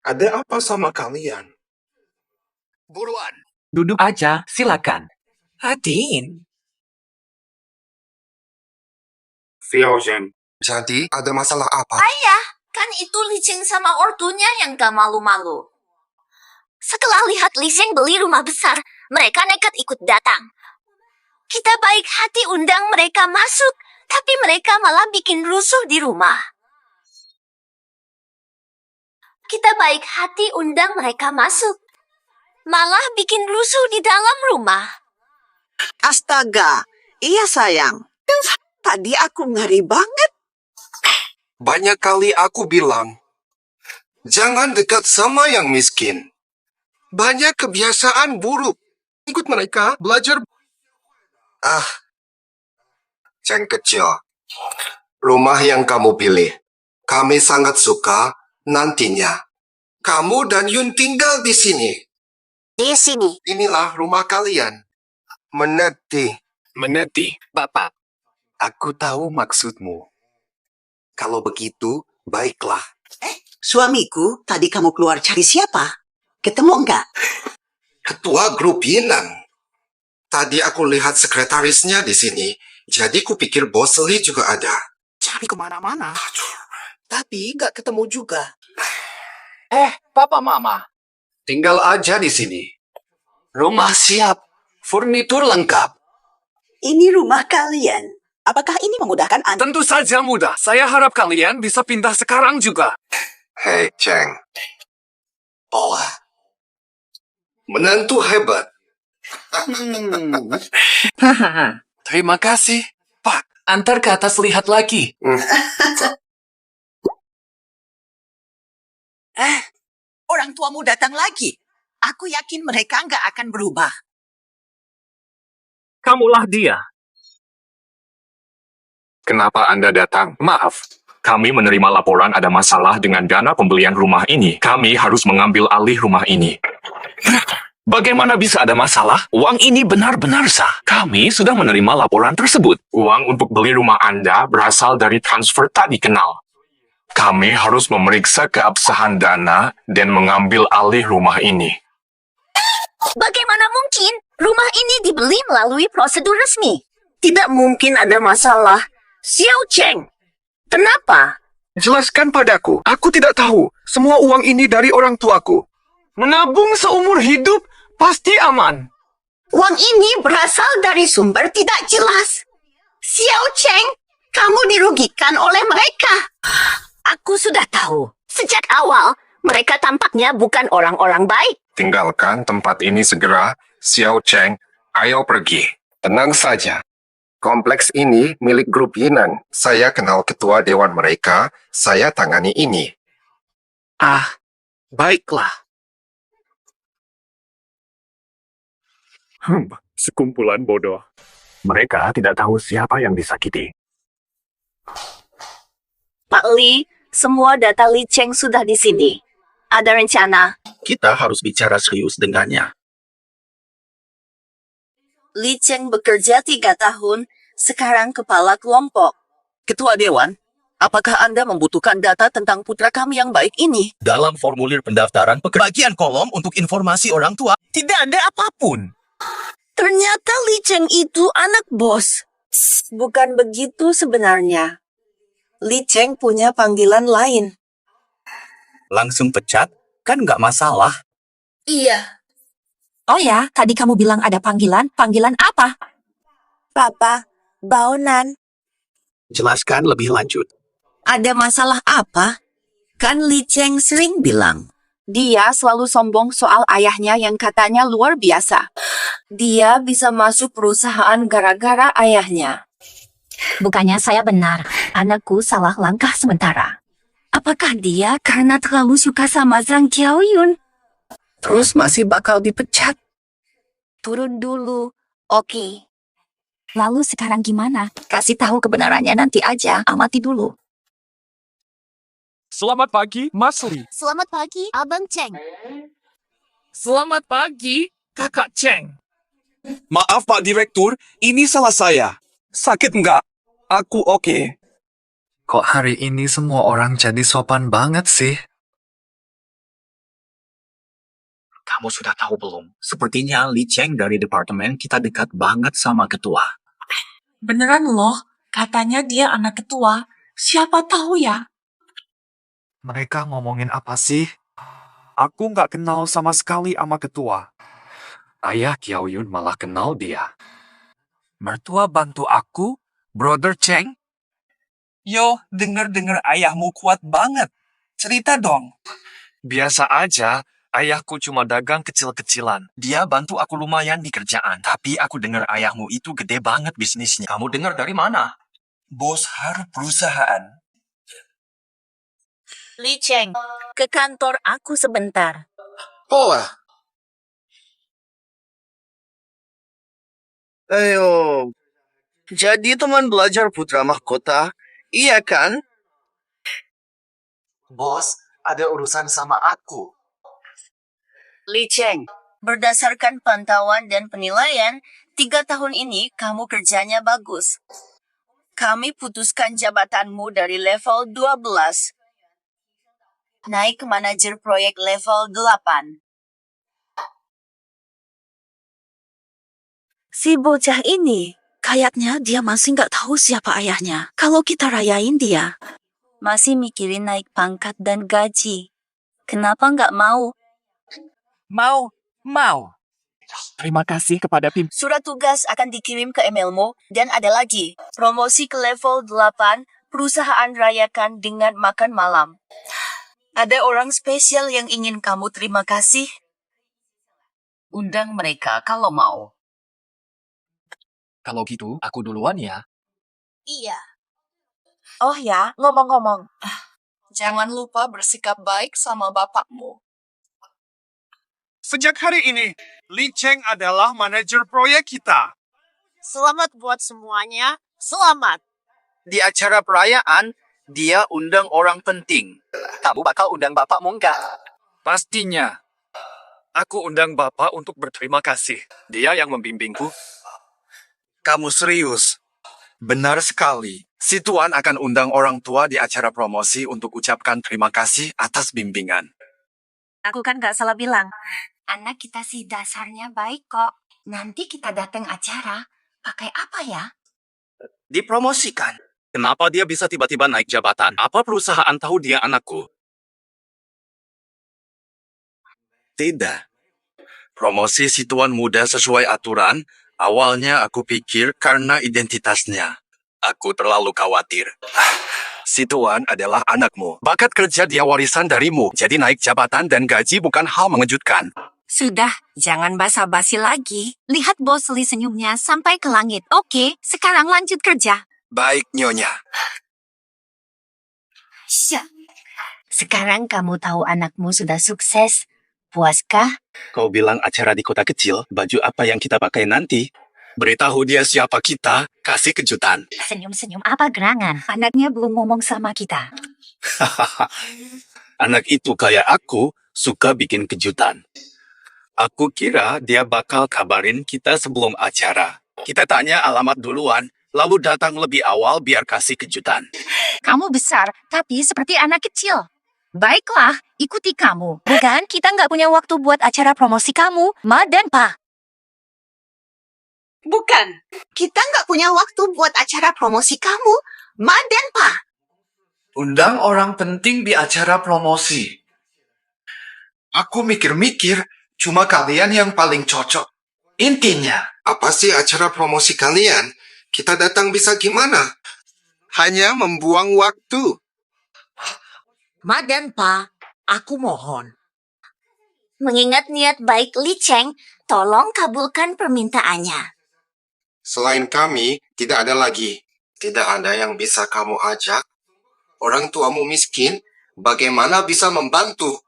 Ada apa sama kalian? Buruan. Duduk aja, silakan. Hadin. Fiaozhen. Jadi, ada masalah apa? Ayah, kan itu Li Cheng sama ortunya yang gak malu-malu. Setelah lihat Li Cheng beli rumah besar, mereka nekat ikut datang. Kita baik hati undang mereka masuk, tapi mereka malah bikin rusuh di rumah. Kita baik hati undang mereka masuk, malah bikin rusuh di dalam rumah. Astaga, iya sayang. Tadi aku ngeri banget. Banyak kali aku bilang, jangan dekat sama yang miskin. Banyak kebiasaan buruk. Ikut mereka, belajar. Ceng kecil. Rumah yang kamu pilih. Kami sangat suka nantinya. Kamu dan Yun tinggal di sini. Di sini. Inilah rumah kalian. Mengerti. Mengerti, Bapak. Aku tahu maksudmu. Kalau begitu, baiklah. Suamiku, tadi kamu keluar cari siapa? Ketemu enggak? Ketua grup Yinang. Tadi aku lihat sekretarisnya di sini, jadi kupikir Bos Li juga ada. Cari kemana-mana. Tapi enggak ketemu juga. Papa Mama. Tinggal aja di sini. Rumah siap. Furnitur lengkap. Ini rumah kalian. Apakah ini memudahkan Anda? Tentu saja mudah. Saya harap kalian bisa pindah sekarang juga. Hei, Cheng. Menantu hebat. Terima kasih. Pak, antar ke atas lihat lagi. Orang tuamu datang lagi. Aku yakin mereka nggak akan berubah. Kamulah dia. Kenapa Anda datang? Maaf, kami menerima laporan ada masalah dengan dana pembelian rumah ini. Kami harus mengambil alih rumah ini. Bagaimana bisa ada masalah? Uang ini benar-benar sah. Kami sudah menerima laporan tersebut. Uang untuk beli rumah Anda berasal dari transfer tak dikenal. Kami harus memeriksa keabsahan dana dan mengambil alih rumah ini. Bagaimana mungkin rumah ini dibeli melalui prosedur resmi? Tidak mungkin ada masalah. Xiao Cheng, kenapa? Jelaskan padaku. Aku tidak tahu. Semua uang ini dari orang tuaku. Menabung seumur hidup pasti aman. Uang ini berasal dari sumber tidak jelas. Xiao Cheng, kamu dirugikan oleh mereka. Aku sudah tahu. Sejak awal, mereka tampaknya bukan orang-orang baik. Tinggalkan tempat ini segera. Xiao Cheng, ayo pergi. Tenang saja. Kompleks ini milik grup Yinan. Saya kenal ketua dewan mereka. Saya tangani ini. Baiklah. Sekumpulan bodoh. Mereka tidak tahu siapa yang disakiti. Pak Li, semua data Li Cheng sudah di sini. Ada rencana. Kita harus bicara serius dengannya. Li Cheng bekerja 3 tahun, sekarang kepala kelompok. Ketua Dewan, apakah Anda membutuhkan data tentang putra kami yang baik ini? Dalam formulir pendaftaran bagian kolom untuk informasi orang tua, tidak ada apapun. Ternyata Li Cheng itu anak bos. Bukan begitu sebenarnya. Li Cheng punya panggilan lain. Langsung pecat, kan nggak masalah. Iya. Oh ya, tadi kamu bilang ada panggilan. Panggilan apa? Papa, Baonan. Jelaskan lebih lanjut. Ada masalah apa? Kan Li Cheng sering bilang. Dia selalu sombong soal ayahnya yang katanya luar biasa. Dia bisa masuk perusahaan gara-gara ayahnya. Bukannya saya benar. Anakku salah langkah sementara. Apakah dia karena terlalu suka sama Zhang Qiaoyun? Terus masih bakal dipecat? Turun dulu, oke. Lalu sekarang gimana? Kasih tahu kebenarannya nanti aja. Amati dulu. Selamat pagi, Mas Li. Selamat pagi, Abang Cheng. Selamat pagi, Kakak Cheng. Maaf Pak Direktur, ini salah saya. Sakit nggak? Aku oke. Kok hari ini semua orang jadi sopan banget sih? Kamu sudah tahu belum? Sepertinya Li Cheng dari departemen kita dekat banget sama ketua. Beneran loh, katanya dia anak ketua. Siapa tahu ya? Mereka ngomongin apa sih? Aku nggak kenal sama sekali sama ketua. Ayah Qiaoyun malah kenal dia. Mertua bantu aku, Brother Cheng. Yo, denger-denger ayahmu kuat banget. Cerita dong. Biasa aja, ayahku cuma dagang kecil-kecilan. Dia bantu aku lumayan di kerjaan. Tapi aku dengar ayahmu itu gede banget bisnisnya. Kamu dengar dari mana? Bos har perusahaan. Li Cheng, ke kantor aku sebentar. Pola. Ayo, jadi teman belajar putra mahkota, iya kan? Bos, ada urusan sama aku. Li Cheng, berdasarkan pantauan dan penilaian, 3 tahun ini kamu kerjanya bagus. Kami putuskan jabatanmu dari level 12. Naik ke manajer proyek level 8. Si bocah ini, kayaknya dia masih nggak tahu siapa ayahnya. Kalau kita rayain dia. Masih mikirin naik pangkat dan gaji. Kenapa nggak mau? Mau. Terima kasih kepada Pim. Surat tugas akan dikirim ke emailmu dan ada lagi. Promosi ke level 8, perusahaan rayakan dengan makan malam. Ada orang spesial yang ingin kamu terima kasih? Undang mereka kalau mau. Kalau gitu, aku duluan ya. Iya. Oh ya, ngomong-ngomong. Jangan lupa bersikap baik sama bapakmu. Sejak hari ini, Li Cheng adalah manajer proyek kita. Selamat buat semuanya. Selamat. Di acara perayaan, dia undang orang penting. Kamu bakal undang bapakmu nggak? Pastinya. Aku undang Bapak untuk berterima kasih. Dia yang membimbingku. Kamu serius? Benar sekali. Si Tuan akan undang orang tua di acara promosi untuk ucapkan terima kasih atas bimbingan. Aku kan gak salah bilang. Anak kita sih dasarnya baik kok. Nanti kita datang acara, pakai apa ya? Dipromosikan. Kenapa dia bisa tiba-tiba naik jabatan? Apa perusahaan tahu dia anakku? Tidak. Promosi si Tuan muda sesuai aturan, awalnya aku pikir karena identitasnya. Aku terlalu khawatir. Si Tuan adalah anakmu. Bakat kerja dia warisan darimu. Jadi naik jabatan dan gaji bukan hal mengejutkan. Sudah, jangan basa-basi lagi. Lihat Bos Lee senyumnya sampai ke langit. Oke, sekarang lanjut kerja. Baik, Nyonya. Syah. Sekarang kamu tahu anakmu sudah sukses. Puaskah? Kau bilang acara di kota kecil, baju apa yang kita pakai nanti? Beritahu dia siapa kita, kasih kejutan. Senyum-senyum apa gerangan? Anaknya belum ngomong sama kita. Anak itu kayak aku, suka bikin kejutan. Aku kira dia bakal kabarin kita sebelum acara. Kita tanya alamat duluan, lalu datang lebih awal biar kasih kejutan. Kamu besar, tapi seperti anak kecil. Baiklah, ikuti kamu. Bukan, kita nggak punya waktu buat acara promosi kamu, Ma dan Pa. Bukan. Kita nggak punya waktu buat acara promosi kamu, Ma dan Pa. Undang orang penting di acara promosi. Aku mikir-mikir, cuma kalian yang paling cocok. Intinya, Apa sih acara promosi kalian? Kita datang bisa gimana? Hanya membuang waktu. Ma dan Pa, aku mohon. Mengingat niat baik Li Cheng, tolong kabulkan permintaannya. Selain kami, tidak ada lagi. Tidak ada yang bisa kamu ajak. Orang tuamu miskin, bagaimana bisa membantu?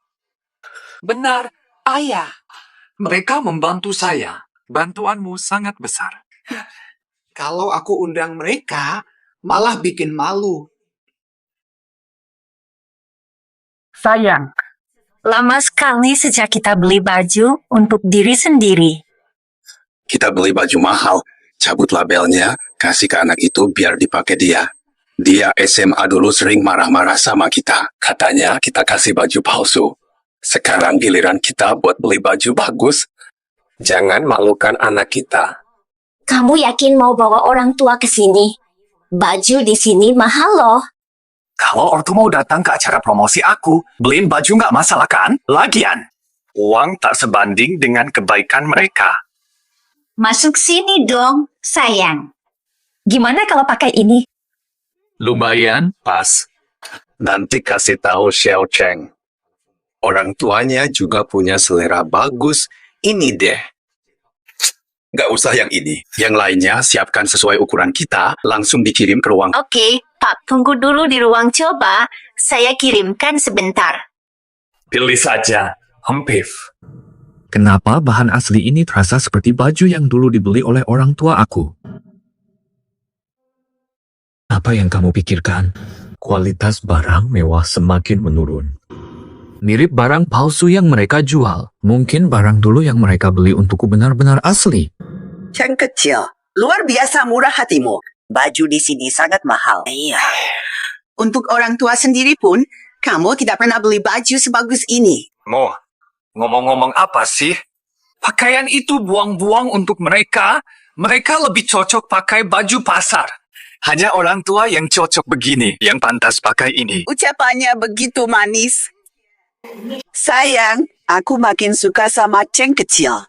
Benar, Ayah. Mereka membantu saya. Bantuanmu sangat besar. Kalau aku undang mereka, malah bikin malu. Sayang, lama sekali sejak kita beli baju untuk diri sendiri. Kita beli baju mahal, cabut labelnya, kasih ke anak itu biar dipakai dia. Dia SMA dulu sering marah-marah sama kita. Katanya kita kasih baju palsu. Sekarang giliran kita buat beli baju bagus. Jangan malukan anak kita. Kamu yakin mau bawa orang tua ke sini? Baju di sini mahal loh. Kalau ortu mau datang ke acara promosi aku, beliin baju nggak masalah kan? Lagian, uang tak sebanding dengan kebaikan mereka. Masuk sini dong, sayang. Gimana kalau pakai ini? Lumayan, pas. Nanti kasih tahu Xiao Cheng. Orang tuanya juga punya selera bagus. Ini deh. Nggak usah yang ini. Yang lainnya siapkan sesuai ukuran kita, langsung dikirim ke ruang. Oke, Pak, tunggu dulu di ruang coba. Saya kirimkan sebentar. Pilih saja, Hempif. Kenapa bahan asli ini terasa seperti baju yang dulu dibeli oleh orang tua aku? Apa yang kamu pikirkan? Kualitas barang mewah semakin menurun. Mirip barang palsu yang mereka jual. Mungkin barang dulu yang mereka beli untukku benar-benar asli. Cheng kecil, luar biasa murah hatimu. Baju di sini sangat mahal. Iya. Untuk orang tua sendiri pun, kamu tidak pernah beli baju sebagus ini. Mo, ngomong-ngomong apa sih? Pakaian itu buang-buang untuk mereka. Mereka lebih cocok pakai baju pasar. Hanya orang tua yang cocok begini, yang pantas pakai ini. Ucapannya begitu manis. Sayang, aku makin suka sama Cheng kecil.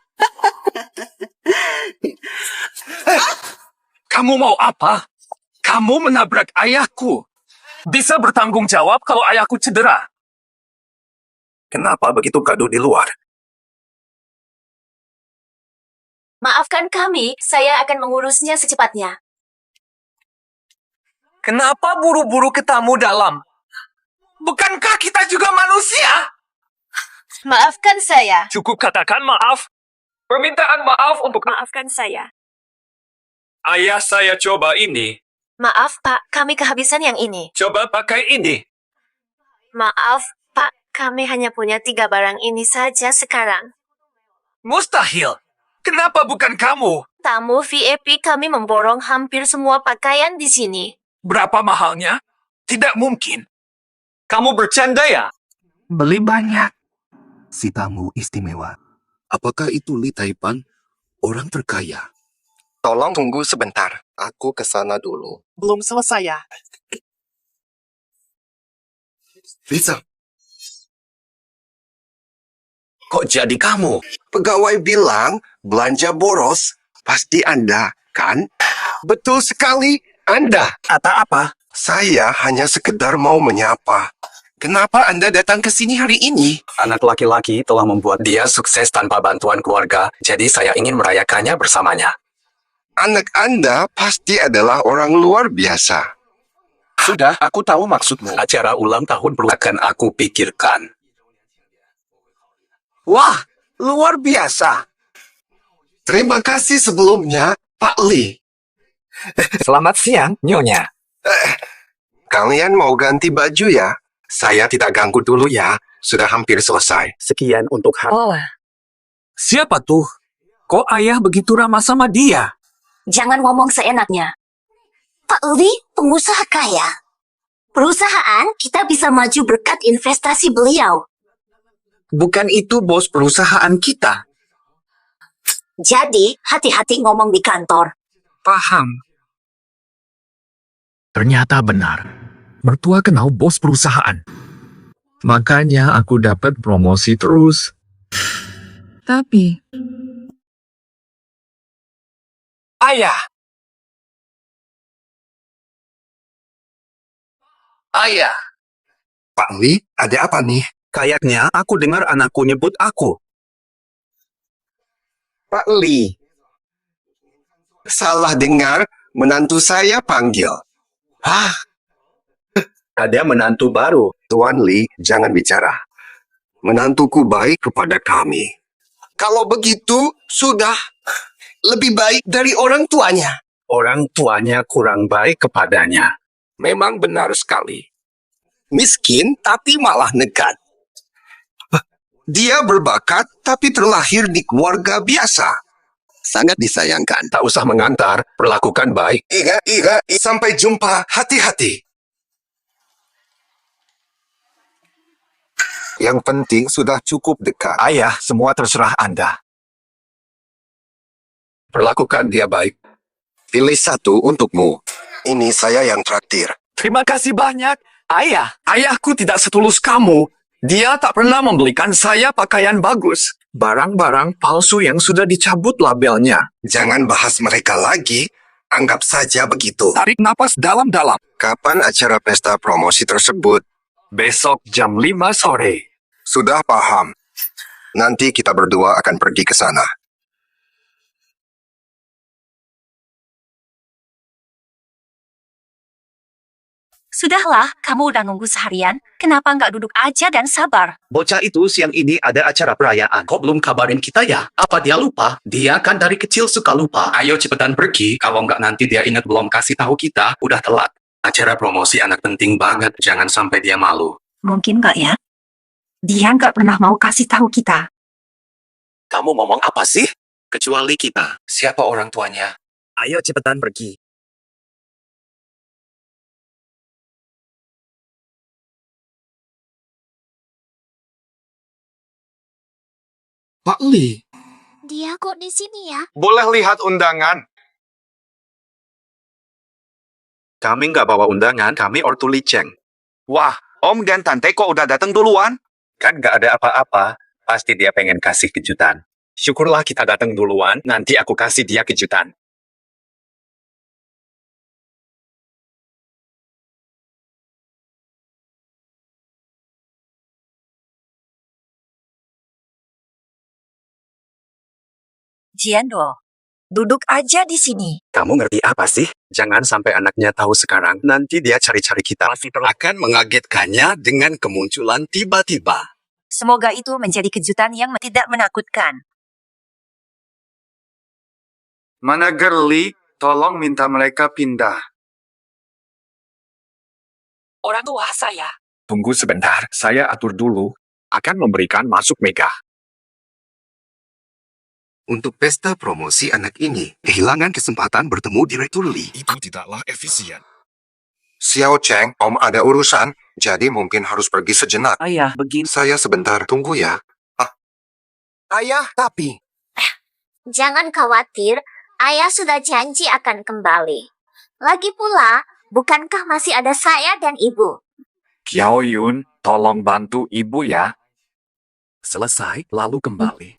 Kamu mau apa? Kamu menabrak ayahku. Bisa bertanggung jawab kalau ayahku cedera. Kenapa begitu gaduh di luar? Maafkan kami, saya akan mengurusnya secepatnya. Kenapa buru-buru ke tamu dalam? Bukankah kita juga manusia? Maafkan saya. Cukup katakan maaf. Permintaan maaf untuk Maafkan saya. ayah saya coba ini. Maaf, Pak. Kami kehabisan yang ini. Coba pakai ini. Maaf, Pak. Kami hanya punya 3 barang ini saja sekarang. Mustahil. Kenapa bukan kamu? Tamu VIP kami memborong hampir semua pakaian di sini. Berapa mahalnya? Tidak mungkin. Kamu bercanda ya? Beli banyak. Si tamu istimewa. Apakah itu Li Taipan? Orang terkaya. Tolong tunggu sebentar. Aku ke sana dulu. Belum selesai ya. Bisa. Kok jadi kamu? Pegawai bilang belanja boros. Pasti Anda, kan? Betul sekali, Anda. Kata apa? Saya hanya sekedar mau menyapa. Kenapa Anda datang ke sini hari ini? Anak laki-laki telah membuat dia sukses tanpa bantuan keluarga, jadi saya ingin merayakannya bersamanya. Anak Anda pasti adalah orang luar biasa. Sudah, aku tahu maksudmu. Acara ulang tahun perlu akan aku pikirkan. Wah, luar biasa. Terima kasih sebelumnya, Pak Li. Selamat siang, Nyonya. Kalian mau ganti baju ya? Saya tidak ganggu dulu ya. Sudah hampir selesai. Sekian untuk hari. Oh, Siapa tuh? Kok ayah begitu ramah sama dia? Jangan ngomong seenaknya. Pak Li, pengusaha kaya. Perusahaan kita bisa maju berkat investasi beliau. Bukan itu bos perusahaan kita. Jadi, hati-hati ngomong di kantor. Paham. Ternyata benar. Mertua kenal bos perusahaan. Makanya aku dapat promosi terus. Tapi, Ayah. Ayah. Pak Li, ada apa nih? Kayaknya aku dengar anakku nyebut aku. Pak Li. Salah dengar, menantu saya panggil. Hah? Ada menantu baru. Tuan Li, jangan bicara. Menantuku baik kepada kami. Kalau begitu, sudah lebih baik dari orang tuanya. Orang tuanya kurang baik kepadanya. Memang benar sekali. Miskin, tapi malah nekat. Dia berbakat, tapi terlahir di keluarga biasa. Sangat disayangkan. Tak usah mengantar, perlakukan baik. Iya, sampai jumpa. Hati-hati. Yang penting sudah cukup dekat. Ayah, semua terserah Anda. Perlakukan dia baik. Pilih satu untukmu. Ini saya yang traktir. Terima kasih banyak. Ayah, ayahku tidak setulus kamu. Dia tak pernah membelikan saya pakaian bagus. Barang-barang palsu yang sudah dicabut labelnya. Jangan bahas mereka lagi. Anggap saja begitu. Tarik napas dalam-dalam. Kapan acara pesta promosi tersebut? Besok jam 5 sore. Sudah paham. Nanti kita berdua akan pergi ke sana. Sudahlah, kamu udah nunggu seharian. Kenapa nggak duduk aja dan sabar? Bocah itu siang ini ada acara perayaan. Kok belum kabarin kita ya? Apa dia lupa? Dia kan dari kecil suka lupa. Ayo cepetan pergi. Kalau nggak nanti dia ingat belum kasih tahu kita. Udah telat. Acara promosi anak penting banget. Jangan sampai dia malu. Mungkin nggak ya? Dia nggak pernah mau kasih tahu kita. Kamu ngomong apa sih? Kecuali kita. Siapa orang tuanya? Ayo cepetan pergi. Pak Li. Dia kok di sini ya? Boleh lihat undangan? Kami nggak bawa undangan, kami ortu Li Cheng. Wah, Om dan Tante kok udah datang duluan? Kan nggak ada apa-apa. Pasti dia pengen kasih kejutan. Syukurlah kita datang duluan, nanti aku kasih dia kejutan. Jiando, Duduk aja di sini. Kamu ngerti apa sih? Jangan sampai anaknya tahu sekarang. Nanti dia cari-cari kita. Akan mengagetkannya dengan kemunculan tiba-tiba. Semoga itu menjadi kejutan yang tidak menakutkan. Mana Girly, tolong minta mereka pindah. Orang tua saya. Tunggu sebentar, saya atur dulu. Akan memberikan masuk Mega. Untuk pesta promosi anak ini, kehilangan kesempatan bertemu Direktur Lee. Itu tidaklah efisien. Xiao Cheng, Om ada urusan, jadi mungkin harus pergi sejenak. Ayah, begini. Saya sebentar, tunggu ya. Ayah, tapi... Jangan khawatir, ayah sudah janji akan kembali. Lagi pula, bukankah masih ada saya dan ibu? Xiao Yun, tolong bantu ibu ya. Selesai, lalu kembali.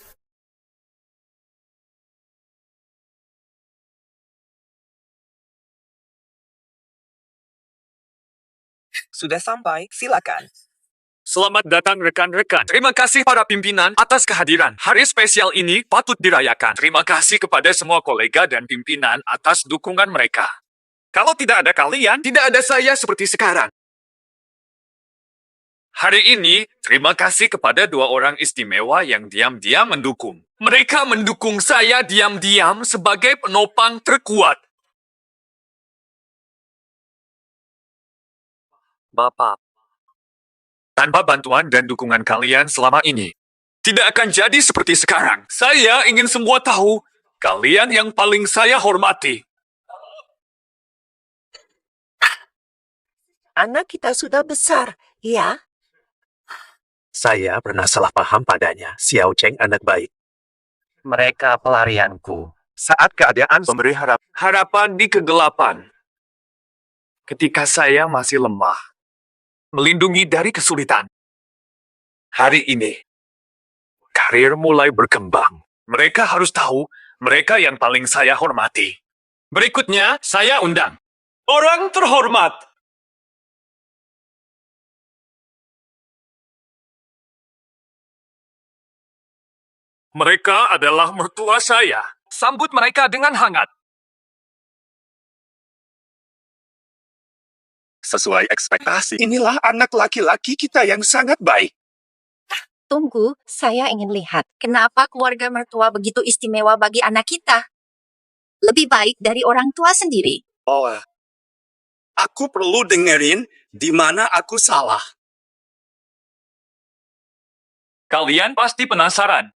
Sudah sampai, silakan. Selamat datang rekan-rekan. Terima kasih para pimpinan atas kehadiran. Hari spesial ini patut dirayakan. Terima kasih kepada semua kolega dan pimpinan atas dukungan mereka. Kalau tidak ada kalian, tidak ada saya seperti sekarang. Hari ini, terima kasih kepada dua orang istimewa yang diam-diam mendukung. Mereka mendukung saya diam-diam sebagai penopang terkuat. Bapak, tanpa bantuan dan dukungan kalian selama ini, tidak akan jadi seperti sekarang. Saya ingin semua tahu, kalian yang paling saya hormati. Anak kita sudah besar, ya? Saya pernah salah paham padanya. Xiao Cheng anak baik. Mereka pelarianku. Saat keadaan memberi harapan di kegelapan. Ketika saya masih lemah. Melindungi dari kesulitan. Hari ini, karir mulai berkembang. Mereka harus tahu, mereka yang paling saya hormati. Berikutnya, saya undang orang terhormat. Mereka adalah mertua saya. Sambut mereka dengan hangat. Sesuai ekspektasi, inilah anak laki-laki kita yang sangat baik. Tunggu, saya ingin lihat. Kenapa keluarga mertua begitu istimewa bagi anak kita? Lebih baik dari orang tua sendiri. Oh, aku perlu dengerin di mana aku salah. Kalian pasti penasaran.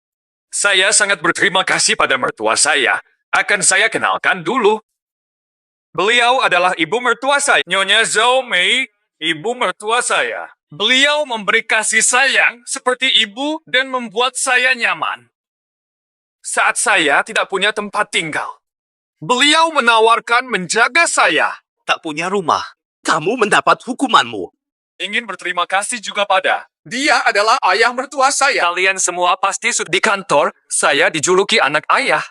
Saya sangat berterima kasih pada mertua saya. Akan saya kenalkan dulu. Beliau adalah ibu mertua saya, Nyonya Zhou Mei, ibu mertua saya. Beliau memberi kasih sayang seperti ibu dan membuat saya nyaman. Saat saya tidak punya tempat tinggal, beliau menawarkan menjaga saya. Tak punya rumah, kamu mendapat hukumanmu. Ingin berterima kasih juga pada dia adalah ayah mertua saya. Kalian semua pasti sudah di kantor, saya dijuluki anak ayah.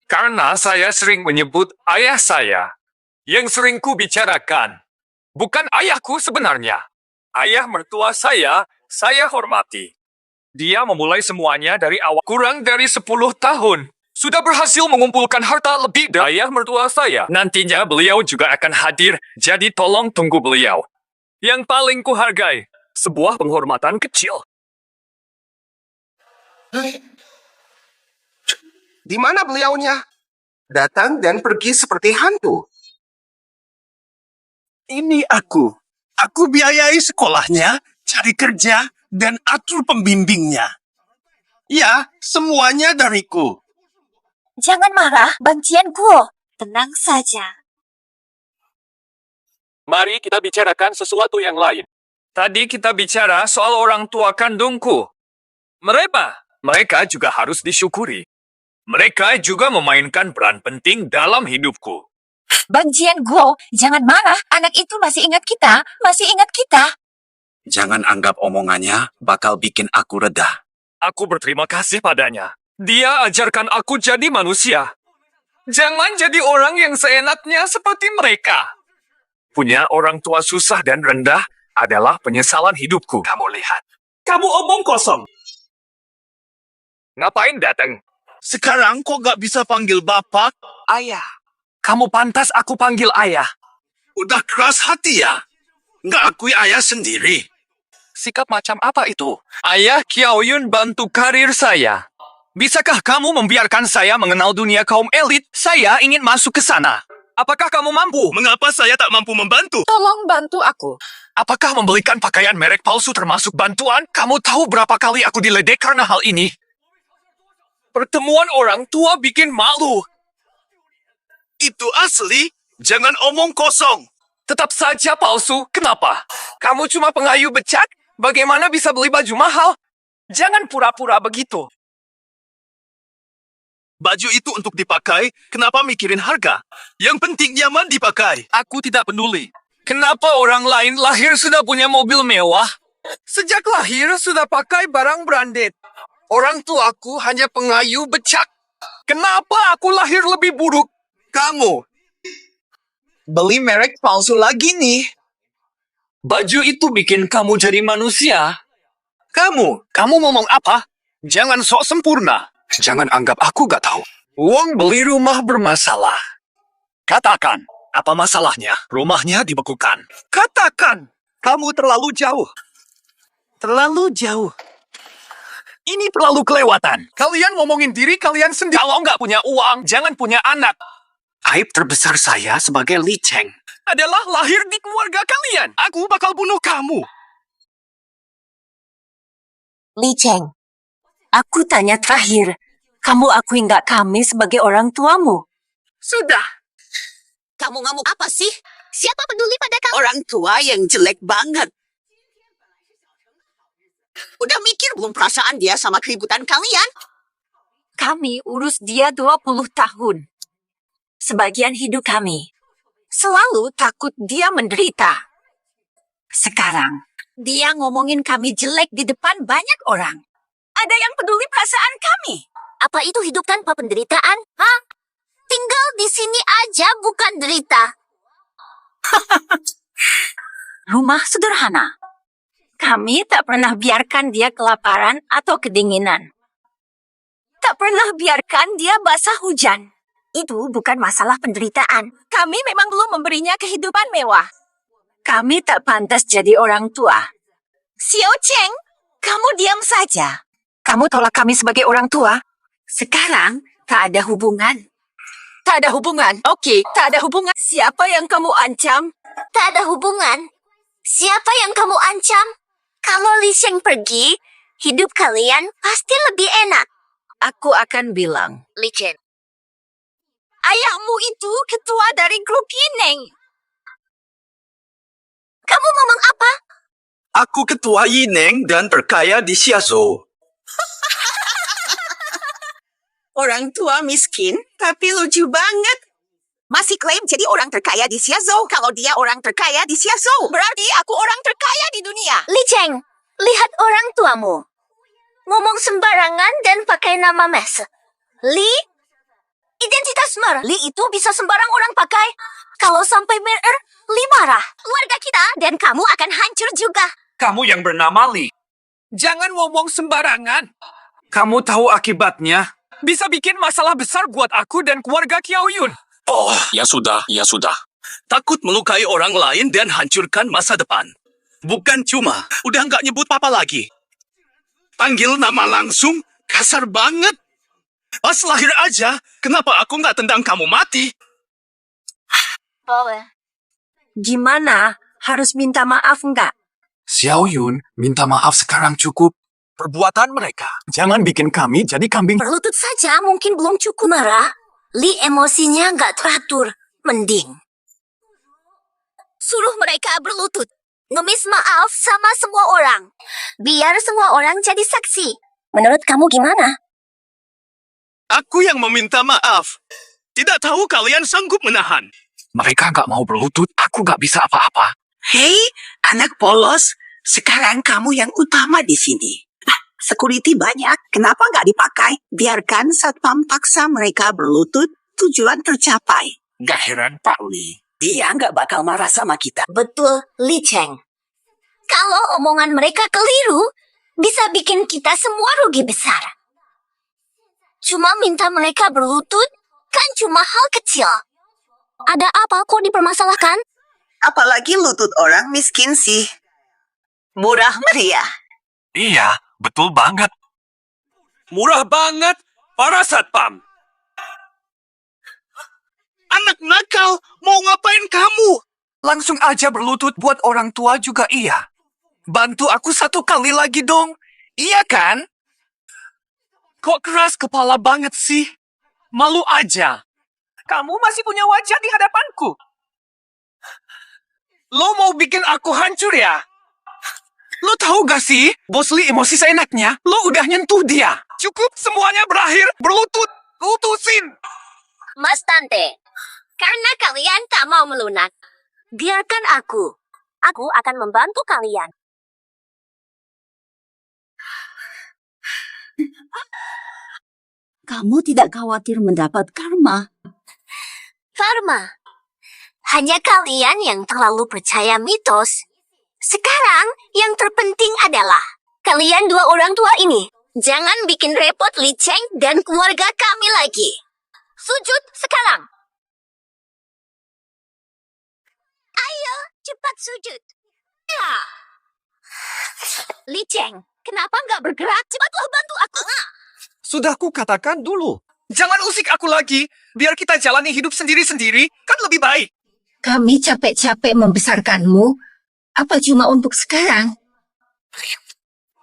Karena saya sering menyebut ayah saya. Yang sering ku bicarakan. Bukan ayahku sebenarnya. Ayah mertua saya hormati. Dia memulai semuanya dari awal. Kurang dari 10 tahun. Sudah berhasil mengumpulkan harta lebih dari ayah mertua saya. Nantinya beliau juga akan hadir, jadi tolong tunggu beliau. Yang paling kuhargai, sebuah penghormatan kecil. Di mana beliaunya? Datang dan pergi seperti hantu. Ini aku. Aku biayai sekolahnya, cari kerja, dan atur pembimbingnya. Ya, semuanya dariku. Jangan marah, Bancianku. Tenang saja. Mari kita bicarakan sesuatu yang lain. Tadi kita bicara soal orang tua kandungku. Mereka juga harus disyukuri. Mereka juga memainkan peran penting dalam hidupku. Bancianku, jangan marah. Anak itu masih ingat kita. Jangan anggap omongannya bakal bikin aku reda. Aku berterima kasih padanya. Dia ajarkan aku jadi manusia. Jangan jadi orang yang seenaknya seperti mereka. Punya orang tua susah dan rendah adalah penyesalan hidupku. Kamu lihat. Kamu omong kosong. Ngapain datang? Sekarang kok gak bisa panggil bapak? Ayah. Kamu pantas aku panggil ayah. Udah keras hati ya? Gak akui ayah sendiri. Sikap macam apa itu? Ayah Qiaoyun bantu karir saya. Bisakah kamu membiarkan saya mengenal dunia kaum elit? Saya ingin masuk ke sana. Apakah kamu mampu? Mengapa saya tak mampu membantu? Tolong bantu aku. Apakah membelikan pakaian merek palsu termasuk bantuan? Kamu tahu berapa kali aku diledek karena hal ini? Pertemuan orang tua bikin malu. Itu asli? Jangan omong kosong. Tetap saja palsu. Kenapa? Kamu cuma pengayu becak? Bagaimana bisa beli baju mahal? Jangan pura-pura begitu. Baju itu untuk dipakai, kenapa mikirin harga? Yang penting nyaman dipakai. Aku tidak peduli. Kenapa orang lain lahir sudah punya mobil mewah? Sejak lahir sudah pakai barang branded. Orang tuaku hanya pengayu becak. Kenapa aku lahir lebih buruk? Kamu beli merek palsu lagi nih. Baju itu bikin kamu jadi manusia. Kamu ngomong apa? Jangan sok sempurna. Jangan anggap aku gak tahu. Uang beli rumah bermasalah. Katakan, apa masalahnya? Rumahnya dibekukan. Katakan, kamu terlalu jauh. Terlalu jauh. Ini terlalu kelewatan. Kalian ngomongin diri kalian sendiri. Kalau nggak punya uang, jangan punya anak. Aib terbesar saya sebagai Li Cheng adalah lahir di keluarga kalian. Aku bakal bunuh kamu. Li Cheng, aku tanya terakhir. Kamu akui nggak kami sebagai orang tuamu? Sudah. Kamu ngamuk apa sih? Siapa peduli pada kamu? Orang tua yang jelek banget. Udah mikir belum perasaan dia sama keributan kalian? Kami urus dia 20 tahun. Sebagian hidup kami. Selalu takut dia menderita. Sekarang, dia ngomongin kami jelek di depan banyak orang. Ada yang peduli perasaan kami? Apa itu hidup tanpa penderitaan? Hah? Tinggal di sini aja bukan derita. Rumah sederhana. Kami tak pernah biarkan dia kelaparan atau kedinginan. Tak pernah biarkan dia basah hujan. Itu bukan masalah penderitaan. Kami memang belum memberinya kehidupan mewah. Kami tak pantas jadi orang tua. Xiao Cheng, kamu diam saja. Kamu tolak kami sebagai orang tua. Sekarang tak ada hubungan. Tak ada hubungan. Oke, tak ada hubungan. Siapa yang kamu ancam? Tak ada hubungan. Siapa yang kamu ancam? Kalau Li Cheng pergi, hidup kalian pasti lebih enak. Aku akan bilang. Li Cheng. Ayahmu itu ketua dari grup Yineng. Kamu ngomong apa? Aku ketua Yineng dan terkaya di Xiazhou. Orang tua miskin, tapi lucu banget. Masih klaim jadi orang terkaya di Xiazhou. Kalau dia orang terkaya di Xiazhou, berarti aku orang terkaya di dunia. Li Cheng, lihat orang tuamu. Ngomong sembarangan dan pakai nama mes. Li, identitas mer. Li itu bisa sembarang orang pakai. Kalau sampai mer, Li marah. Keluarga kita dan kamu akan hancur juga. Kamu yang bernama Li. Jangan ngomong sembarangan. Kamu tahu akibatnya? Bisa bikin masalah besar buat aku dan keluarga Qiaoyun. Oh, ya sudah. Takut melukai orang lain dan hancurkan masa depan. Bukan cuma, udah nggak nyebut papa lagi. Panggil nama langsung, kasar banget. Pas lahir aja, kenapa aku nggak tendang kamu mati? Gimana? Harus minta maaf nggak? Xiaoyun, minta maaf sekarang cukup. Perbuatan mereka. Jangan bikin kami jadi kambing. Berlutut saja mungkin belum cukup. Marah, Li emosinya nggak teratur. Mending suruh mereka berlutut. Ngemis maaf sama semua orang. Biar semua orang jadi saksi. Menurut kamu gimana? Aku yang meminta maaf. Tidak tahu kalian sanggup menahan. Mereka nggak mau berlutut, aku nggak bisa apa-apa. Hei, anak polos. Sekarang kamu yang utama di sini. Security banyak, kenapa nggak dipakai? Biarkan satpam paksa mereka berlutut, tujuan tercapai. Gak heran Pak Li. Dia nggak bakal marah sama kita. Betul, Li Cheng. Kalau omongan mereka keliru, bisa bikin kita semua rugi besar. Cuma minta mereka berlutut, kan cuma hal kecil. Ada apa kok dipermasalahkan? Apalagi lutut orang miskin sih. Murah meriah. Iya, betul banget. Murah banget, para satpam. Anak nakal, mau ngapain kamu? Langsung aja berlutut buat orang tua juga iya. Bantu aku satu kali lagi dong. Iya kan? Kok keras kepala banget sih? Malu aja. Kamu masih punya wajah di hadapanku. Lo mau bikin aku hancur ya? Lo tahu gak sih, Bos Lee emosi seenaknya. Lo udah nyentuh dia. Cukup semuanya berakhir berlutut. Lutusin. Mas Tante, karena kalian tak mau melunak, biarkan aku. Aku akan membantu kalian. Kamu tidak khawatir mendapat karma? Karma. Hanya kalian yang terlalu percaya mitos. Sekarang, yang terpenting adalah kalian dua orang tua ini. Jangan bikin repot Li Cheng dan keluarga kami lagi. Sujud sekarang. Ayo, cepat sujud. Ya. Li Cheng, kenapa nggak bergerak? Cepatlah bantu aku. Sudah ku katakan dulu. Jangan usik aku lagi. Biar kita jalani hidup sendiri-sendiri. Kan lebih baik. Kami capek-capek membesarkanmu. Apa cuma untuk sekarang?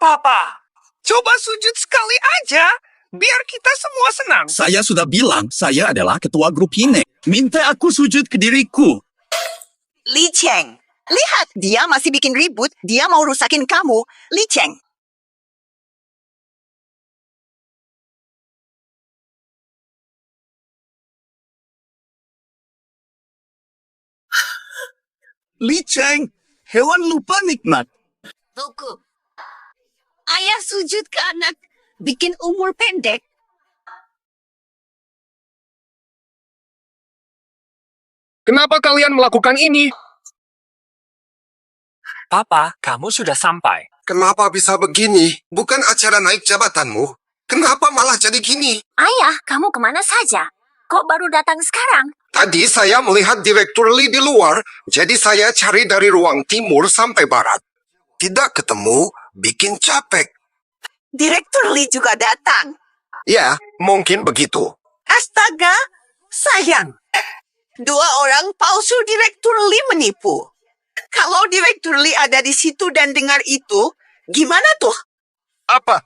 Papa, coba sujud sekali aja. Biar kita semua senang. Saya sudah bilang, saya adalah ketua grup Hine. Minta aku sujud ke diriku. Li Cheng, lihat dia masih bikin ribut. Dia mau rusakin kamu. Li Cheng. Li Cheng, hewan lupa nikmat. Tuku. Ayah sujud ke anak, bikin umur pendek. Kenapa kalian melakukan ini? Papa, kamu sudah sampai. Kenapa bisa begini? Bukan acara naik jabatanmu. Kenapa malah jadi gini? Ayah, kamu kemana saja? Kok baru datang sekarang? Tadi saya melihat Direktur Lee di luar, jadi saya cari dari ruang timur sampai barat. Tidak ketemu, bikin capek. Direktur Lee juga datang. Ya, mungkin begitu. Astaga, sayang. Dua orang palsu Direktur Lee menipu. Kalau Direktur Lee ada di situ dan dengar itu, gimana tuh? Apa?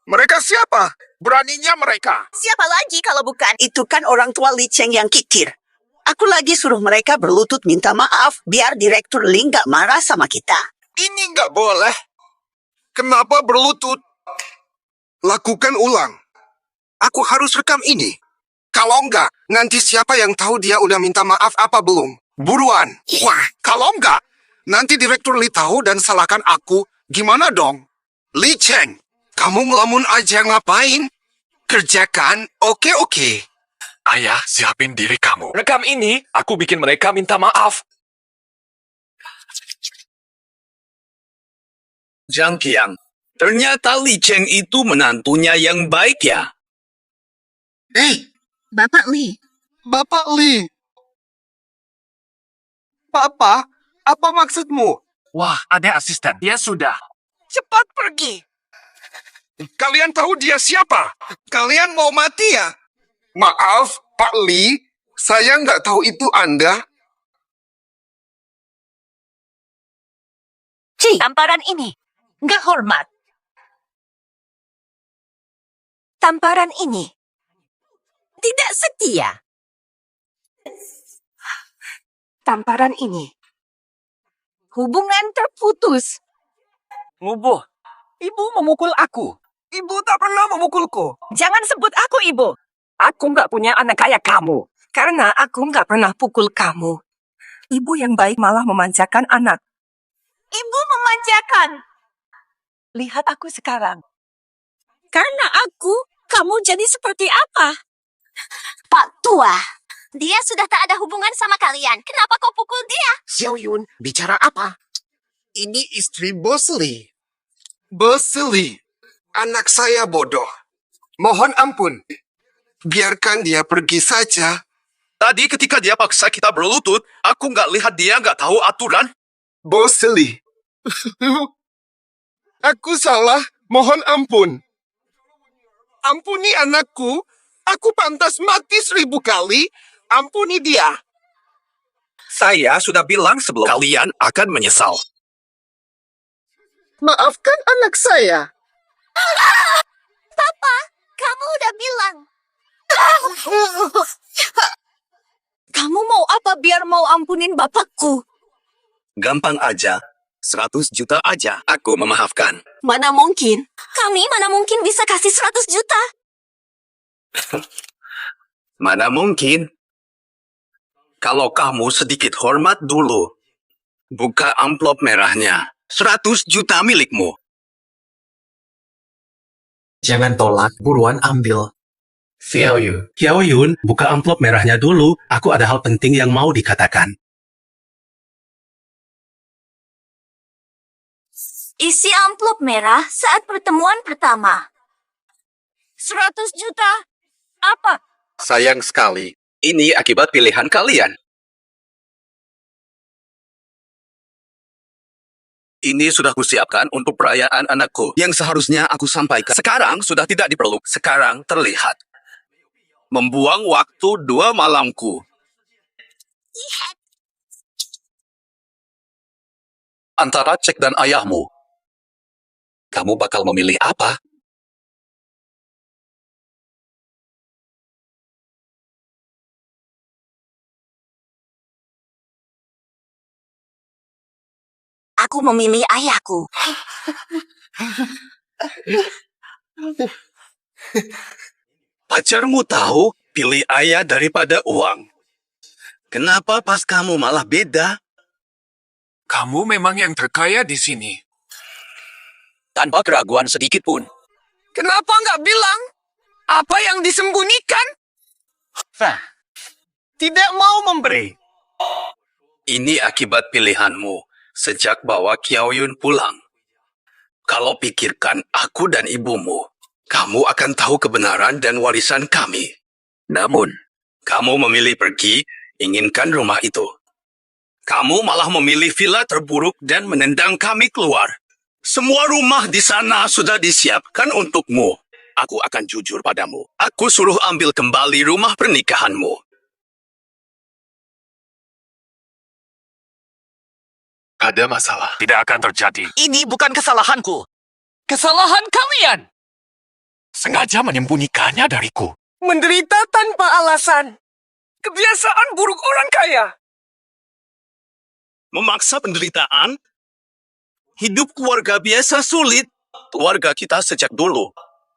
Mereka siapa? Beraninya mereka. Siapa lagi kalau bukan? Itu kan orang tua Li Cheng yang kikir. Aku lagi suruh mereka berlutut minta maaf biar Direktur Lee nggak marah sama kita. Ini nggak boleh. Kenapa berlutut? Lakukan ulang. Aku harus rekam ini. Kalau enggak, nanti siapa yang tahu dia udah minta maaf apa belum? Buruan. Wah, kalau enggak, nanti Direktur Lee tahu dan salahkan aku. Gimana dong? Li Cheng, kamu ngelamun aja ngapain? Kerjakan, oke. Ayah, siapin diri kamu. Rekam ini, aku bikin mereka minta maaf. Zhang Qiang, ternyata Li Cheng itu menantunya yang baik ya. Bapak Lee. Bapak Lee. Papa, apa maksudmu? Wah, ada asisten. Dia sudah. Cepat pergi. Kalian tahu dia siapa? Kalian mau mati ya? Maaf, Pak Lee. Saya nggak tahu itu Anda. Tamparan ini nggak hormat. Tamparan ini tidak setia. Tamparan ini hubungan terputus. Ngubuh, ibu memukul aku. Ibu tak pernah memukulku. Jangan sebut aku ibu. Aku nggak punya anak kayak kamu. Karena aku nggak pernah pukul kamu. Ibu yang baik malah memanjakan anak. Ibu memanjakan. Lihat aku sekarang. Karena aku, kamu jadi seperti apa? Pak Tua, dia sudah tak ada hubungan sama kalian. Kenapa kau pukul dia? Xiao Yun, bicara apa? Ini istri Bos Lee. Bos Lee, anak saya bodoh. Mohon ampun. Biarkan dia pergi saja. Tadi ketika dia paksa kita berlutut, aku nggak lihat dia nggak tahu aturan. Bos Lee. Aku salah. Mohon ampun. Ampuni anakku. Aku pantas mati 1000 kali. Ampuni dia. Saya sudah bilang sebelum kalian akan menyesal. Maafkan anak saya. Papa, kamu udah bilang. Kamu mau apa biar mau ampunin bapakku? Gampang aja. 100 juta aja aku memaafkan. Mana mungkin? Kami mana mungkin bisa kasih 100 juta? Mana mungkin? Kalau kamu sedikit hormat dulu. Buka amplop merahnya. 100 juta milikmu. Jangan tolak, buruan ambil. Xiao Yun, buka amplop merahnya dulu. Aku ada hal penting yang mau dikatakan. Isi amplop merah saat pertemuan pertama. 100 juta? Apa? Sayang sekali. Ini akibat pilihan kalian. Ini sudah kusiapkan untuk perayaan anakku yang seharusnya aku sampaikan. Sekarang sudah tidak diperlukan. Sekarang terlihat. Membuang waktu 2 malamku. Antara Cek dan ayahmu. Kamu bakal memilih apa? Aku memilih ayahku. Pacarmu tahu pilih ayah daripada uang. Kenapa pas kamu malah beda? Kamu memang yang terkaya di sini. Tanpa keraguan sedikit pun. Kenapa nggak bilang? Apa yang disembunyikan? Tidak mau memberi. Ini akibat pilihanmu sejak bawa Xiao Yun pulang. Kalau pikirkan aku dan ibumu, kamu akan tahu kebenaran dan warisan kami. Namun, kamu memilih pergi, inginkan rumah itu. Kamu malah memilih villa terburuk dan menendang kami keluar. Semua rumah di sana sudah disiapkan untukmu. Aku akan jujur padamu. Aku suruh ambil kembali rumah pernikahanmu. Ada masalah. Tidak akan terjadi. Ini bukan kesalahanku. Kesalahan kalian. Sengaja menyembunyikannya dariku. Menderita tanpa alasan. Kebiasaan buruk orang kaya. Memaksa penderitaan? Hidup keluarga biasa sulit. Keluarga kita sejak dulu.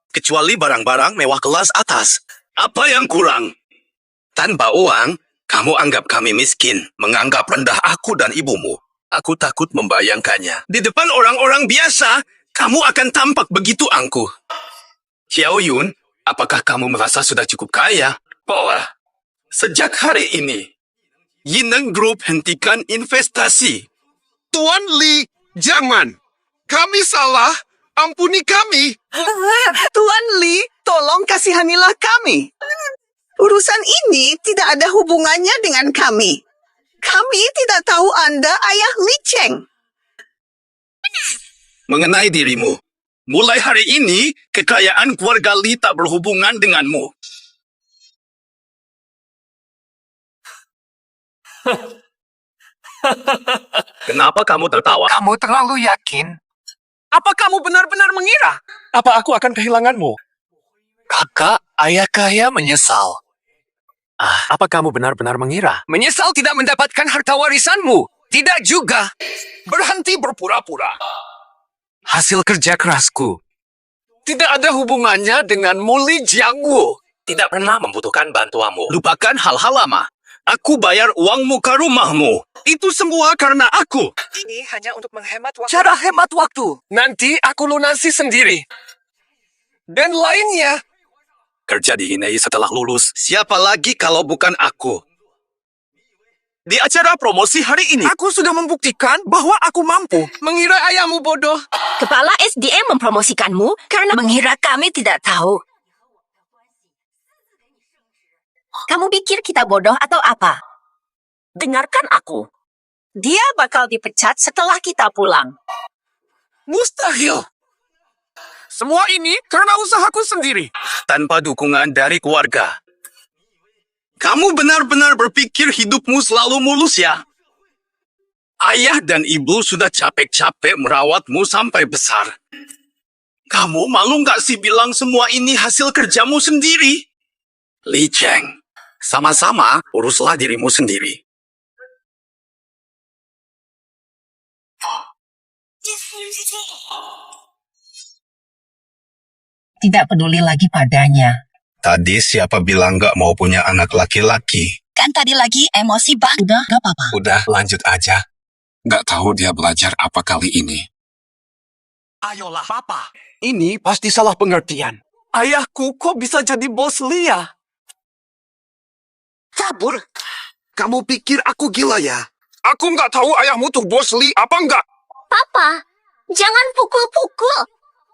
Kecuali barang-barang mewah kelas atas. Apa yang kurang? Tanpa uang, kamu anggap kami miskin. Menganggap rendah aku dan ibumu. Aku takut membayangkannya. Di depan orang-orang biasa, kamu akan tampak begitu angkuh. Xiao Yun, apakah kamu merasa sudah cukup kaya? Pola. Sejak hari ini, Yineng Group hentikan investasi. Tuan Lee, jangan. Kami salah. Ampuni kami. Tuan Lee, tolong kasihanilah kami. Urusan ini tidak ada hubungannya dengan kami. Kami tidak tahu Anda ayah Li Cheng. Mengenai dirimu, mulai hari ini, kekayaan keluarga Li tak berhubungan denganmu. Kenapa kamu tertawa? Kamu terlalu yakin. Apa kamu benar-benar mengira? Apa aku akan kehilanganmu? Kakak, ayah kaya menyesal. Apa kamu benar-benar mengira? Menyesal tidak mendapatkan harta warisanmu? Tidak juga. Berhenti berpura-pura. Hasil kerja kerasku. Tidak ada hubungannya dengan Muli Jiangwu. Tidak pernah membutuhkan bantuanmu. Lupakan hal-hal lama. Aku bayar uang muka rumahmu. Itu semua karena aku. Ini hanya untuk menghemat waktu. Cara hemat waktu. Nanti aku lunasi sendiri. Dan lainnya. Kerja di Hinei setelah lulus. Siapa lagi kalau bukan aku? Di acara promosi hari ini, Aku sudah membuktikan bahwa aku mampu. Mengira ayahmu bodoh. Kepala SDM mempromosikanmu karena mengira kami tidak tahu. Kamu pikir kita bodoh atau apa? Dengarkan aku. Dia bakal dipecat setelah kita pulang. Mustahil. Semua ini karena usahaku sendiri. Tanpa dukungan dari keluarga. Kamu benar-benar berpikir hidupmu selalu mulus ya? Ayah dan ibu sudah capek-capek merawatmu sampai besar. Kamu malu nggak sih bilang semua ini hasil kerjamu sendiri? Li Cheng, sama-sama uruslah dirimu sendiri. Tidak peduli lagi padanya. Tadi siapa bilang nggak mau punya anak laki-laki? Kan tadi lagi emosi bang. Udah, gak apa-apa. Udah, lanjut aja. Nggak tahu dia belajar apa kali ini. Ayolah, Papa. Ini pasti salah pengertian. Ayahku kok bisa jadi bos Lia? Kabur? Kamu pikir aku gila ya? Aku nggak tahu ayahmu tuh bos Li apa enggak. Papa, jangan pukul-pukul.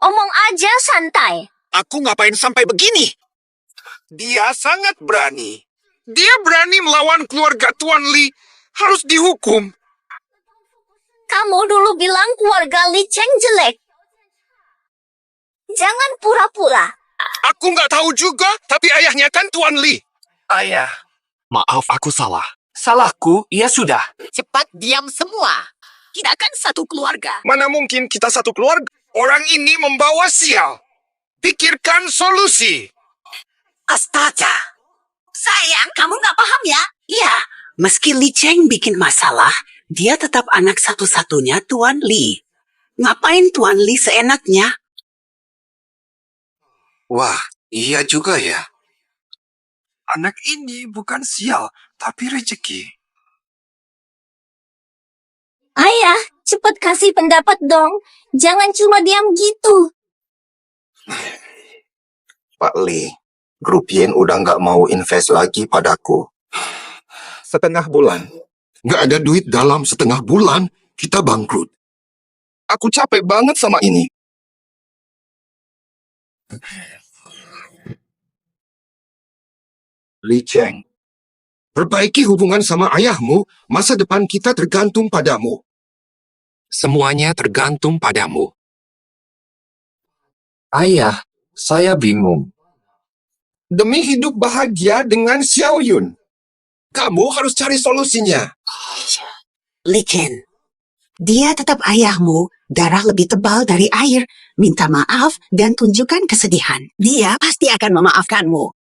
Omong aja santai. Aku ngapain sampai begini? Dia sangat berani. Dia berani melawan keluarga Tuan Li. Harus dihukum. Kamu dulu bilang keluarga Li Cheng jelek. Jangan pura-pura. Aku nggak tahu juga, tapi ayahnya kan Tuan Li. Ayah, Maaf, aku salah. salahku, ya sudah. Cepat diam semua. Kita kan satu keluarga. Mana mungkin kita satu keluarga? Orang ini membawa sial. Pikirkan solusi. Astaga. Sayang, kamu nggak paham ya? Ya, meski Li Cheng bikin masalah, dia tetap anak satu-satunya Tuan Li. Ngapain Tuan Li seenaknya? Wah, iya juga ya. Anak ini bukan sial, tapi rezeki. Ayah, cepat kasih pendapat dong. Jangan cuma diam gitu. Pak Li, grup Yen udah nggak mau invest lagi padaku. Setengah bulan. Nggak ada duit dalam setengah bulan, kita bangkrut. Aku capek banget sama ini. Li Cheng, perbaiki hubungan sama ayahmu, masa depan kita tergantung padamu. Semuanya tergantung padamu. Ayah, saya bingung. Demi hidup bahagia dengan Xiao Yun, kamu harus cari solusinya. Li Chen, dia tetap ayahmu, darah lebih tebal dari air. Minta maaf dan tunjukkan kesedihan. Dia pasti akan memaafkanmu.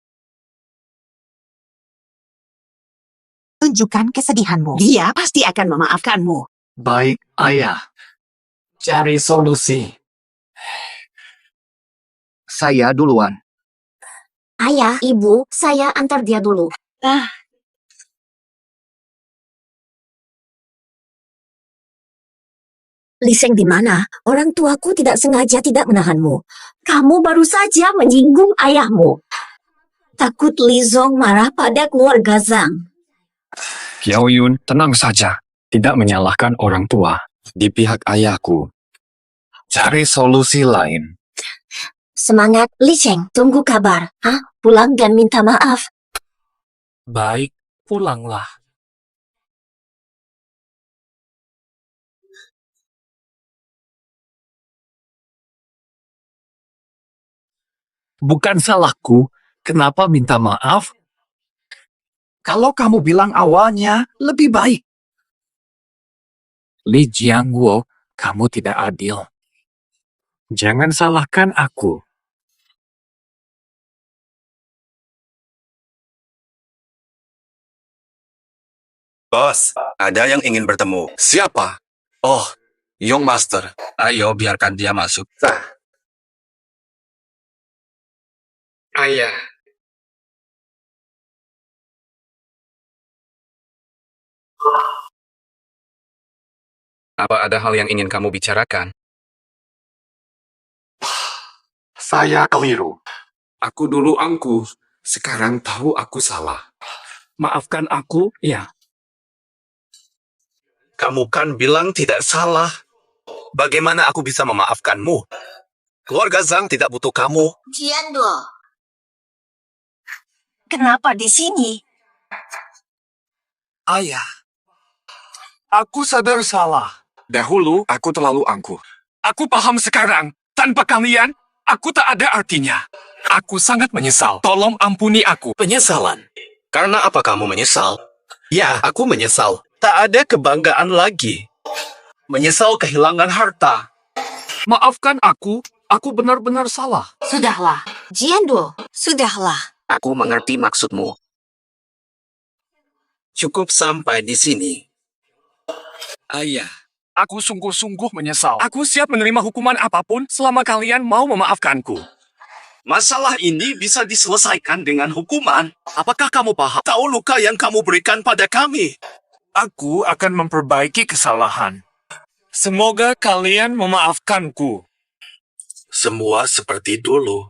Tunjukkan kesedihanmu. Dia pasti akan memaafkanmu. Baik, ayah. Cari solusi. Saya duluan. Ayah, ibu, saya antar dia dulu. Li Cheng di mana? Orang tuaku tidak sengaja tidak menahanmu. Kamu baru saja menyinggung ayahmu. Takut Li Zong marah pada keluarga Zhang. Xiao Yun, tenang saja. Tidak menyalahkan orang tua. Di pihak ayahku. Cari solusi lain. Semangat, Li Cheng. Tunggu kabar. Pulang dan minta maaf. Baik, pulanglah. Bukan salahku. Kenapa minta maaf? Kalau kamu bilang awalnya, lebih baik. Li Jiangwo, kamu tidak adil. Jangan salahkan aku. Bos, ada yang ingin bertemu. Siapa? Oh, Young Master. Ayo biarkan dia masuk. Ayah, Apa ada hal yang ingin kamu bicarakan? Saya keliru. Aku dulu angkuh. Sekarang tahu aku salah. Maafkan aku, ya. Kamu kan bilang tidak salah. Bagaimana aku bisa memaafkanmu? Keluarga Zhang tidak butuh kamu. Jian Duo. Kenapa di sini? Ayah, aku sadar salah. Dahulu aku terlalu angkuh. Aku paham sekarang. Tanpa kalian, aku tak ada artinya. Aku sangat menyesal. Tolong ampuni aku. Penyesalan? Karena apa kamu menyesal? Ya, aku menyesal. Tak ada kebanggaan lagi. Menyesal kehilangan harta. Maafkan aku benar-benar salah. Sudahlah, Jianduo, sudahlah. Aku mengerti maksudmu. Cukup sampai di sini. Ayah. Aku sungguh-sungguh menyesal. Aku siap menerima hukuman apapun selama kalian mau memaafkanku. Masalah ini bisa diselesaikan dengan hukuman. Apakah kamu paham? Tahu luka yang kamu berikan pada kami. Aku akan memperbaiki kesalahan. Semoga kalian memaafkanku. Semua seperti dulu.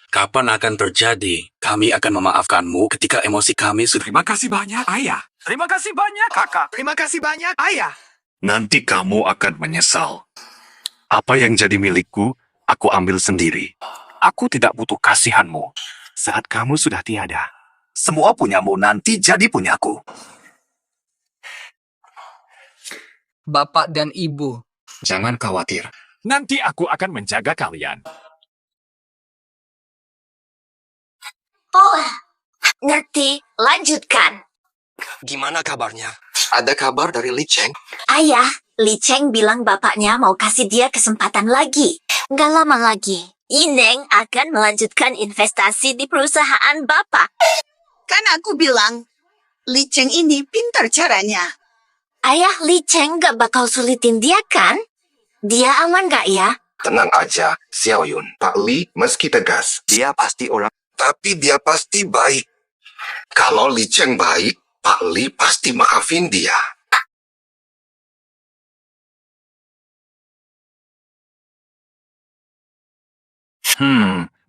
Kapan akan terjadi? Kami akan memaafkanmu ketika emosi kami sudah... Terima kasih banyak, Ayah. Terima kasih banyak, Kakak. Terima kasih banyak, Ayah. Nanti kamu akan menyesal. Apa yang jadi milikku, aku ambil sendiri. Aku tidak butuh kasihanmu. Saat kamu sudah tiada. Semua punyamu nanti jadi punyaku. Bapak dan Ibu, Jangan khawatir. Nanti aku akan menjaga kalian. Oh, ngerti. Lanjutkan. Gimana kabarnya? Ada kabar dari Li Cheng? Ayah, Li Cheng bilang bapaknya mau kasih dia kesempatan lagi. Nggak lama lagi, Ineng akan melanjutkan investasi di perusahaan bapak. Kan aku bilang, Li Cheng ini pintar caranya. Ayah, Li Cheng nggak bakal sulitin dia kan? Dia aman nggak ya? Tenang aja, Xiao Yun. Pak Li meski tegas, dia pasti orang... Tapi dia pasti baik. Kalau Li Cheng baik, Pak Li pasti maafin dia.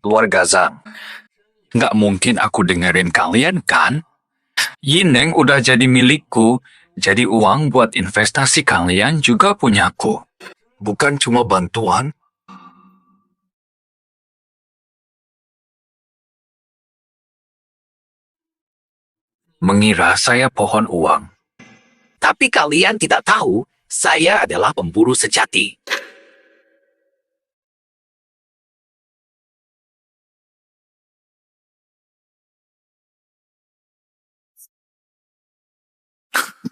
Keluarga Zhang. Nggak mungkin aku dengerin kalian, kan? Yineng udah jadi milikku, jadi uang buat investasi kalian juga punyaku. Bukan cuma bantuan, Mengira saya pohon uang. Tapi kalian tidak tahu, saya adalah pemburu sejati.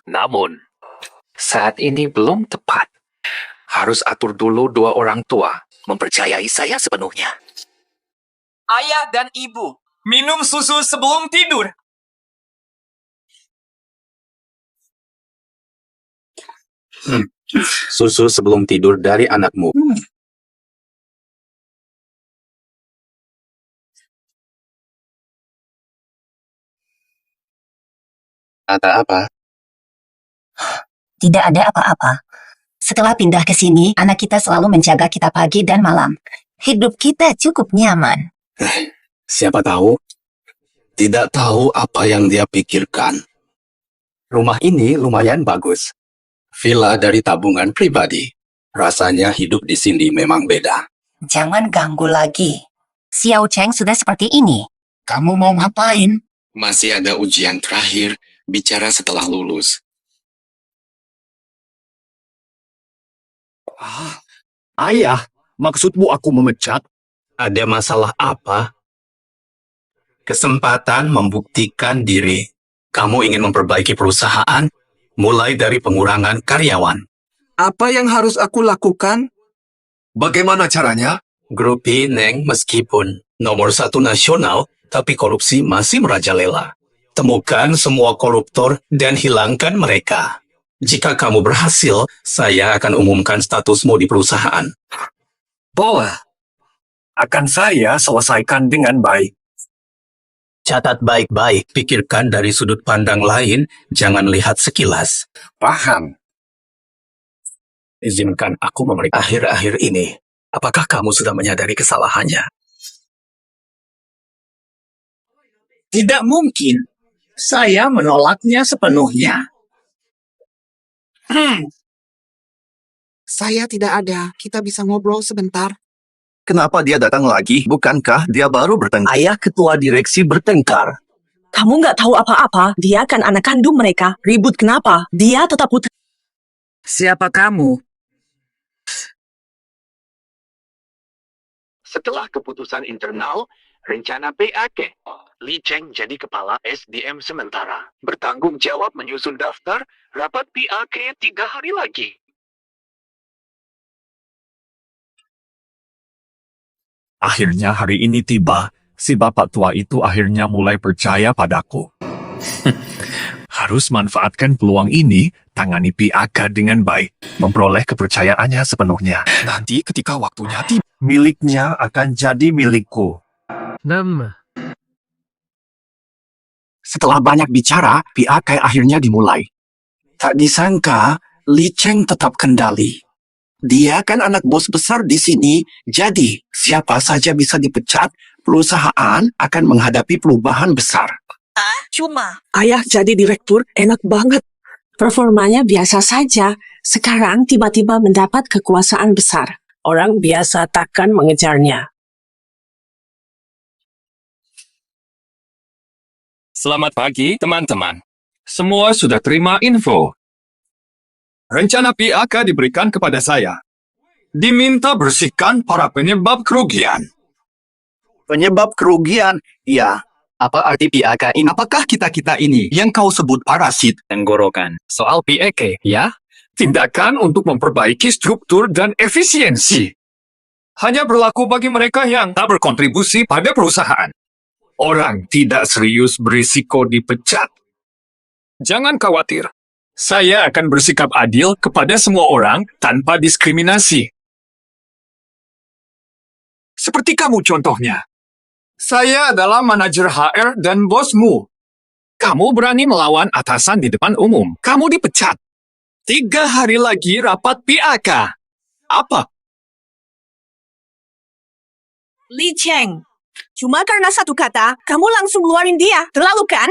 Namun, saat ini belum tepat. Harus atur dulu dua orang tua mempercayai saya sepenuhnya. Ayah dan Ibu, minum susu sebelum tidur. Susu sebelum tidur dari anakmu. Ada apa? Tidak ada apa-apa. Setelah pindah ke sini, anak kita selalu menjaga kita pagi dan malam. Hidup kita cukup nyaman. Siapa tahu? Tidak tahu apa yang dia pikirkan. Rumah ini lumayan bagus. Villa dari tabungan pribadi. Rasanya hidup di sini memang beda. Jangan ganggu lagi. Xiao Cheng sudah seperti ini. Kamu mau ngapain? Masih ada ujian terakhir, bicara setelah lulus. ayah, maksudmu aku memecat? Ada masalah apa? Kesempatan membuktikan diri. Kamu ingin memperbaiki perusahaan, mulai dari pengurangan karyawan. Apa yang harus aku lakukan? Bagaimana caranya? Grup Ineng meskipun nomor 1 nasional, tapi korupsi masih merajalela. Temukan semua koruptor dan hilangkan mereka. Jika kamu berhasil, saya akan umumkan statusmu di perusahaan. Boleh. Akan saya selesaikan dengan baik. Catat baik-baik, pikirkan dari sudut pandang lain, jangan lihat sekilas. Paham. Izinkan aku memeriksa akhir-akhir ini. Apakah kamu sudah menyadari kesalahannya? Tidak mungkin. Saya menolaknya sepenuhnya. Saya tidak ada. Kita bisa ngobrol sebentar. Kenapa dia datang lagi? Bukankah dia baru bertengkar? Ayah ketua direksi bertengkar. Kamu nggak tahu apa-apa. Dia kan anak kandung mereka. Ribut kenapa? Dia tetap putri. Siapa kamu? Setelah keputusan internal, rencana PAK, Li Cheng jadi kepala SDM sementara. Bertanggung jawab menyusun daftar rapat PAK 3 hari lagi. Akhirnya hari ini tiba. Si bapak tua itu akhirnya mulai percaya padaku. Harus manfaatkan peluang ini, tangani PAK dengan baik, memperoleh kepercayaannya sepenuhnya. Nanti ketika waktunya tiba, miliknya akan jadi milikku. Setelah banyak bicara, PAK akhirnya dimulai. Tak disangka, Li Cheng tetap kendali. Dia kan anak bos besar di sini, jadi siapa saja bisa dipecat, perusahaan akan menghadapi perubahan besar. Cuma ayah jadi direktur enak banget. Performanya biasa saja. Sekarang tiba-tiba mendapat kekuasaan besar. Orang biasa takkan mengejarnya. Selamat pagi, teman-teman. Semua sudah terima info. Rencana PAK diberikan kepada saya. Diminta bersihkan para penyebab kerugian. Penyebab kerugian? Ya. Apa arti PAK ini? Apakah kita-kita ini yang kau sebut parasit? Tenggorokan. Soal PAK, ya? Tindakan untuk memperbaiki struktur dan efisiensi. Hanya berlaku bagi mereka yang tak berkontribusi pada perusahaan. Orang tidak serius berisiko dipecat. Jangan khawatir. Saya akan bersikap adil kepada semua orang tanpa diskriminasi. Seperti kamu contohnya. Saya adalah manajer HR dan bosmu. Kamu berani melawan atasan di depan umum. Kamu dipecat. 3 hari lagi rapat PAK. Apa? Li Cheng, cuma karena satu kata, kamu langsung ngeluarin dia. Terlalu kan?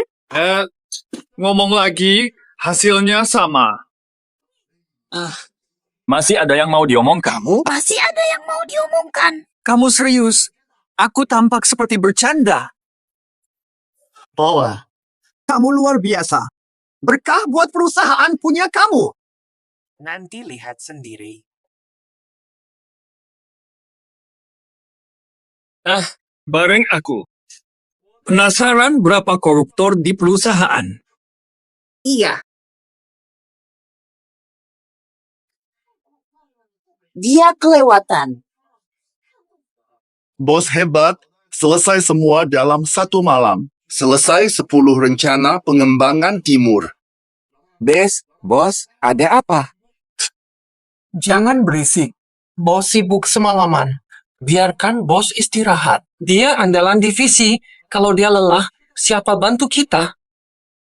Ngomong lagi, hasilnya sama. Masih ada yang mau diomong kamu? Masih ada yang mau diomongkan. Kamu serius? Aku tampak seperti bercanda. Boa, kamu luar biasa. Berkah buat perusahaan punya kamu. Nanti lihat sendiri. Bareng aku. Penasaran berapa koruptor di perusahaan? Iya. Dia kelewatan. Bos hebat, selesai semua dalam 1 malam. Selesai 10 rencana pengembangan timur. Bos, ada apa? Jangan berisik. Bos sibuk semalaman. Biarkan bos istirahat. Dia andalan divisi. Kalau dia lelah, siapa bantu kita?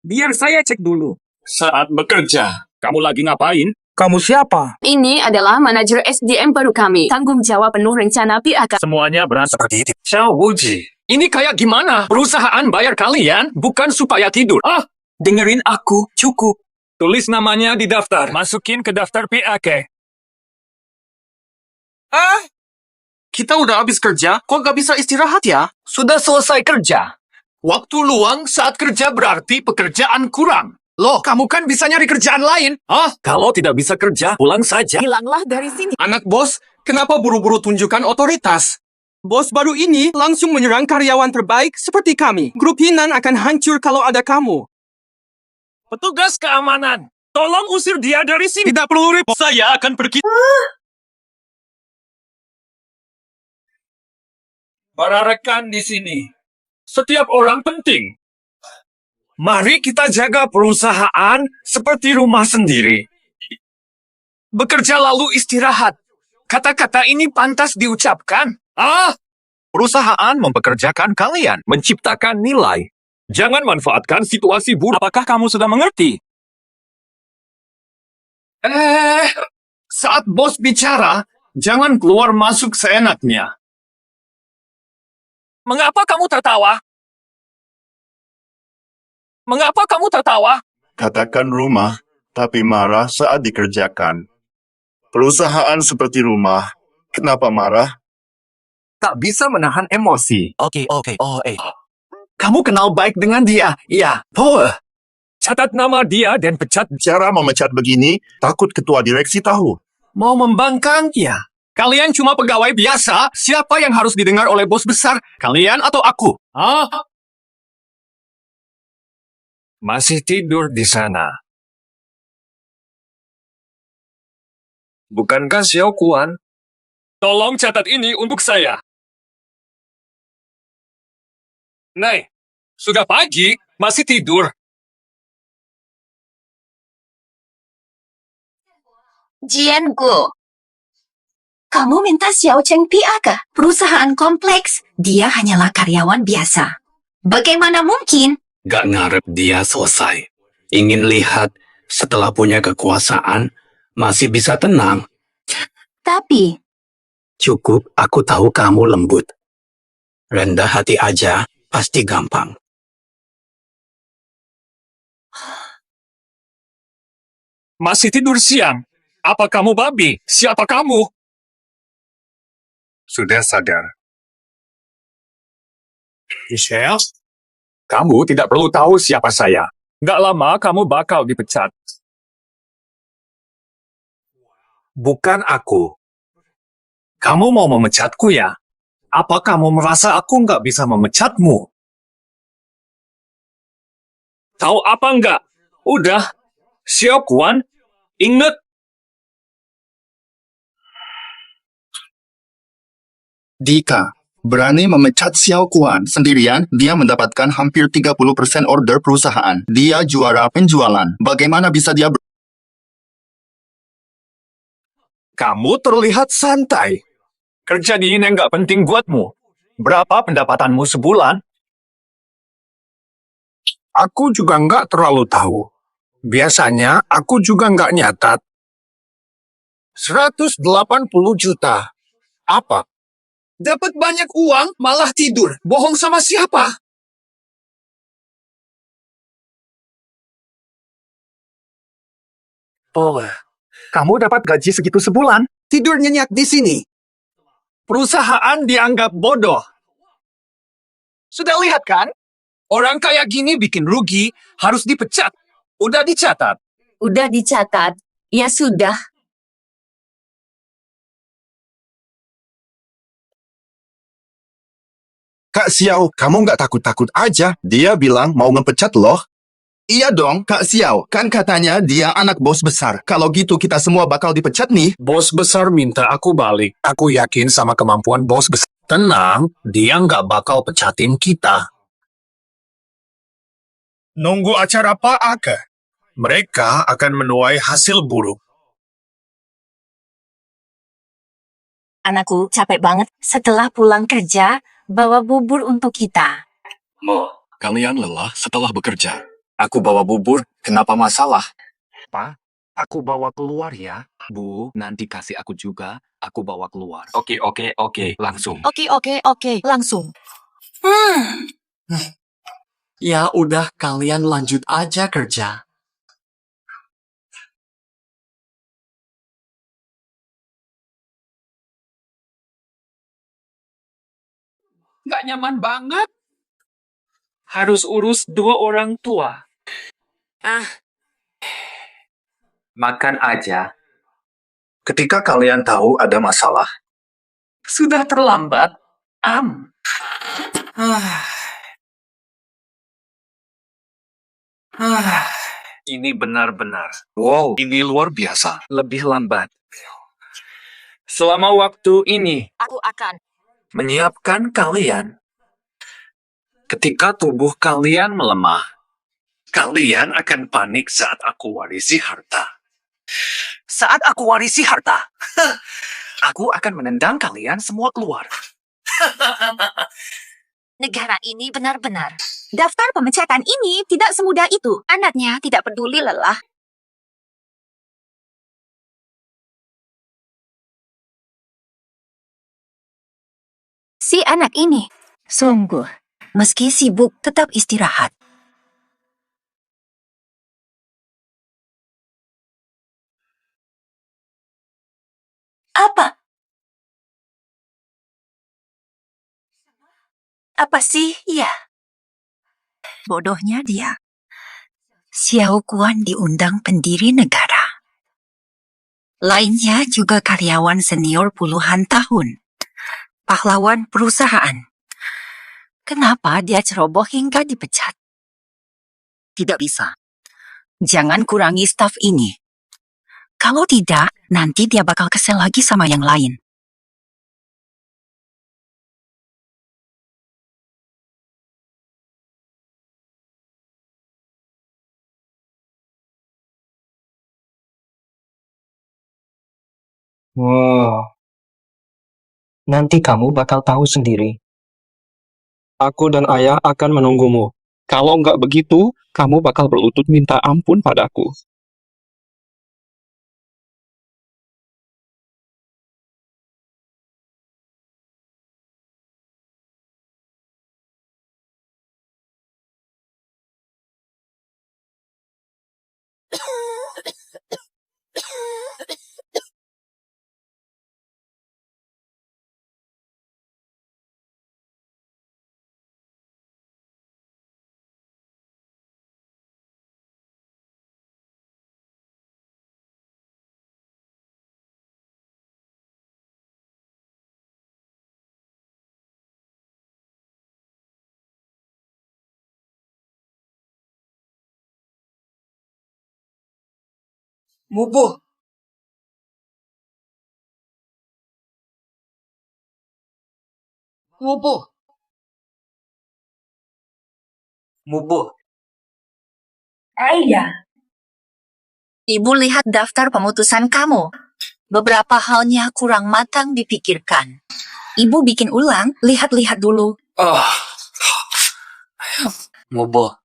Biar saya cek dulu. Saat bekerja, kamu lagi ngapain? Kamu siapa? Ini adalah manajer SDM baru kami. Tanggung jawab penuh rencana PAK. Semuanya berantem seperti itu. Xiao Wuji, ini kayak gimana? Perusahaan bayar kalian bukan supaya tidur. Dengerin aku, cukup. Tulis namanya di daftar. Masukin ke daftar PAK. Kita udah habis kerja, kok gak bisa istirahat ya? Sudah selesai kerja. Waktu luang saat kerja berarti pekerjaan kurang. Loh, kamu kan bisa nyari kerjaan lain. Kalau tidak bisa kerja, pulang saja. Hilanglah dari sini. Anak bos, kenapa buru-buru tunjukkan otoritas? Bos baru ini langsung menyerang karyawan terbaik seperti kami. Grup Hinan akan hancur kalau ada kamu. Petugas keamanan, tolong usir dia dari sini. Tidak perlu ribut. Saya akan pergi. Para rekan di sini, setiap orang penting. Mari kita jaga perusahaan seperti rumah sendiri. Bekerja lalu istirahat. Kata-kata ini pantas diucapkan. Perusahaan mempekerjakan kalian, menciptakan nilai. Jangan manfaatkan situasi buruk. Apakah kamu sudah mengerti? Saat bos bicara, jangan keluar masuk seenaknya. Mengapa kamu tertawa? Mengapa kamu tertawa? Katakan rumah, tapi marah saat dikerjakan. Perusahaan seperti rumah, kenapa marah? Tak bisa menahan emosi. Kamu kenal baik dengan dia. Iya, Paul. Catat nama dia dan pecat. Cara memecat begini, takut ketua direksi tahu. Mau membangkang? Iya. Kalian cuma pegawai biasa. Siapa yang harus didengar oleh bos besar? Kalian atau aku? Hah? Masih tidur di sana. Bukankah Xiao Kuan? Tolong catat ini untuk saya. Nei, sudah pagi, masih tidur. Jian Guo. Kamu minta Xiao Cheng PA perusahaan kompleks. Dia hanyalah karyawan biasa. Bagaimana mungkin? Gak ngarep dia selesai. Ingin lihat setelah punya kekuasaan, masih bisa tenang. Tapi, Cukup aku tahu kamu lembut. Rendah hati aja, pasti gampang. Masih tidur siang. Apa kamu babi? Siapa kamu? Sudah sadar. Michelle? Kamu tidak perlu tahu siapa saya. Gak lama kamu bakal dipecat. Bukan aku. Kamu mau memecatku ya? Apa kamu merasa aku nggak bisa memecatmu? Tahu apa nggak? Udah. Xiao Kuan, inget. Dika berani memecat Xiao Kuan sendirian, dia mendapatkan hampir 30% order perusahaan. Dia juara penjualan. Bagaimana bisa dia Kamu terlihat santai. Kerja di ini nggak penting buatmu. Berapa pendapatanmu sebulan? Aku juga nggak terlalu tahu. Biasanya aku juga nggak nyatat. 180 juta. Apa? Dapat banyak uang, malah tidur. Bohong sama siapa? Oh, kamu dapat gaji segitu sebulan? Tidur nyenyak di sini. Perusahaan dianggap bodoh. Sudah lihat kan? Orang kayak gini bikin rugi, harus dipecat. Udah dicatat. udah dicatat. Ya sudah. Kak Xiao, kamu nggak takut-takut aja. Dia bilang mau ngepecat loh. Iya dong, Kak Xiao. Kan katanya dia anak bos besar. Kalau gitu kita semua bakal dipecat nih. Bos besar minta aku balik. Aku yakin sama kemampuan bos besar. Tenang, dia nggak bakal pecatin kita. Nunggu acara apa, Aka? Mereka akan menuai hasil buruk. Anakku capek banget. Setelah pulang kerja, bawa bubur untuk kita. Mo, kalian lelah setelah bekerja. Aku bawa bubur, kenapa masalah? Pak, aku bawa keluar ya. Bu, nanti kasih aku juga. Aku bawa keluar. Oke, langsung. Oke, langsung. Ya udah, kalian lanjut aja kerja. Nggak nyaman banget. Harus urus 2 orang tua. Makan aja. Ketika kalian tahu ada masalah, Sudah terlambat. ini benar-benar. Wow, ini luar biasa. Lebih lambat. Selama waktu ini, Aku akan. Menyiapkan kalian. Ketika tubuh kalian melemah, kalian akan panik saat aku warisi harta. Saat aku warisi harta, aku akan menendang kalian semua keluar. Negara ini benar-benar. Daftar pemecatan ini tidak semudah itu. Anaknya tidak peduli lelah. Si anak ini, sungguh, meski sibuk tetap istirahat. Apa? Apa sih? Ya. Bodohnya dia. Xiao Kuan diundang pendiri negara. Lainnya juga karyawan senior puluhan tahun. Pahlawan perusahaan. Kenapa dia ceroboh hingga dipecat? Tidak bisa. Jangan kurangi staf ini. Kalau tidak, nanti dia bakal kesel lagi sama yang lain. Wow, nanti kamu bakal tahu sendiri. Aku dan ayah akan menunggumu. Kalau nggak begitu, kamu bakal berlutut minta ampun padaku. Mubuh. Mubuh. Mubuh. Ayah. Ibu lihat daftar pemutusan kamu. Beberapa halnya kurang matang dipikirkan. Ibu bikin ulang, lihat-lihat dulu. Mubuh.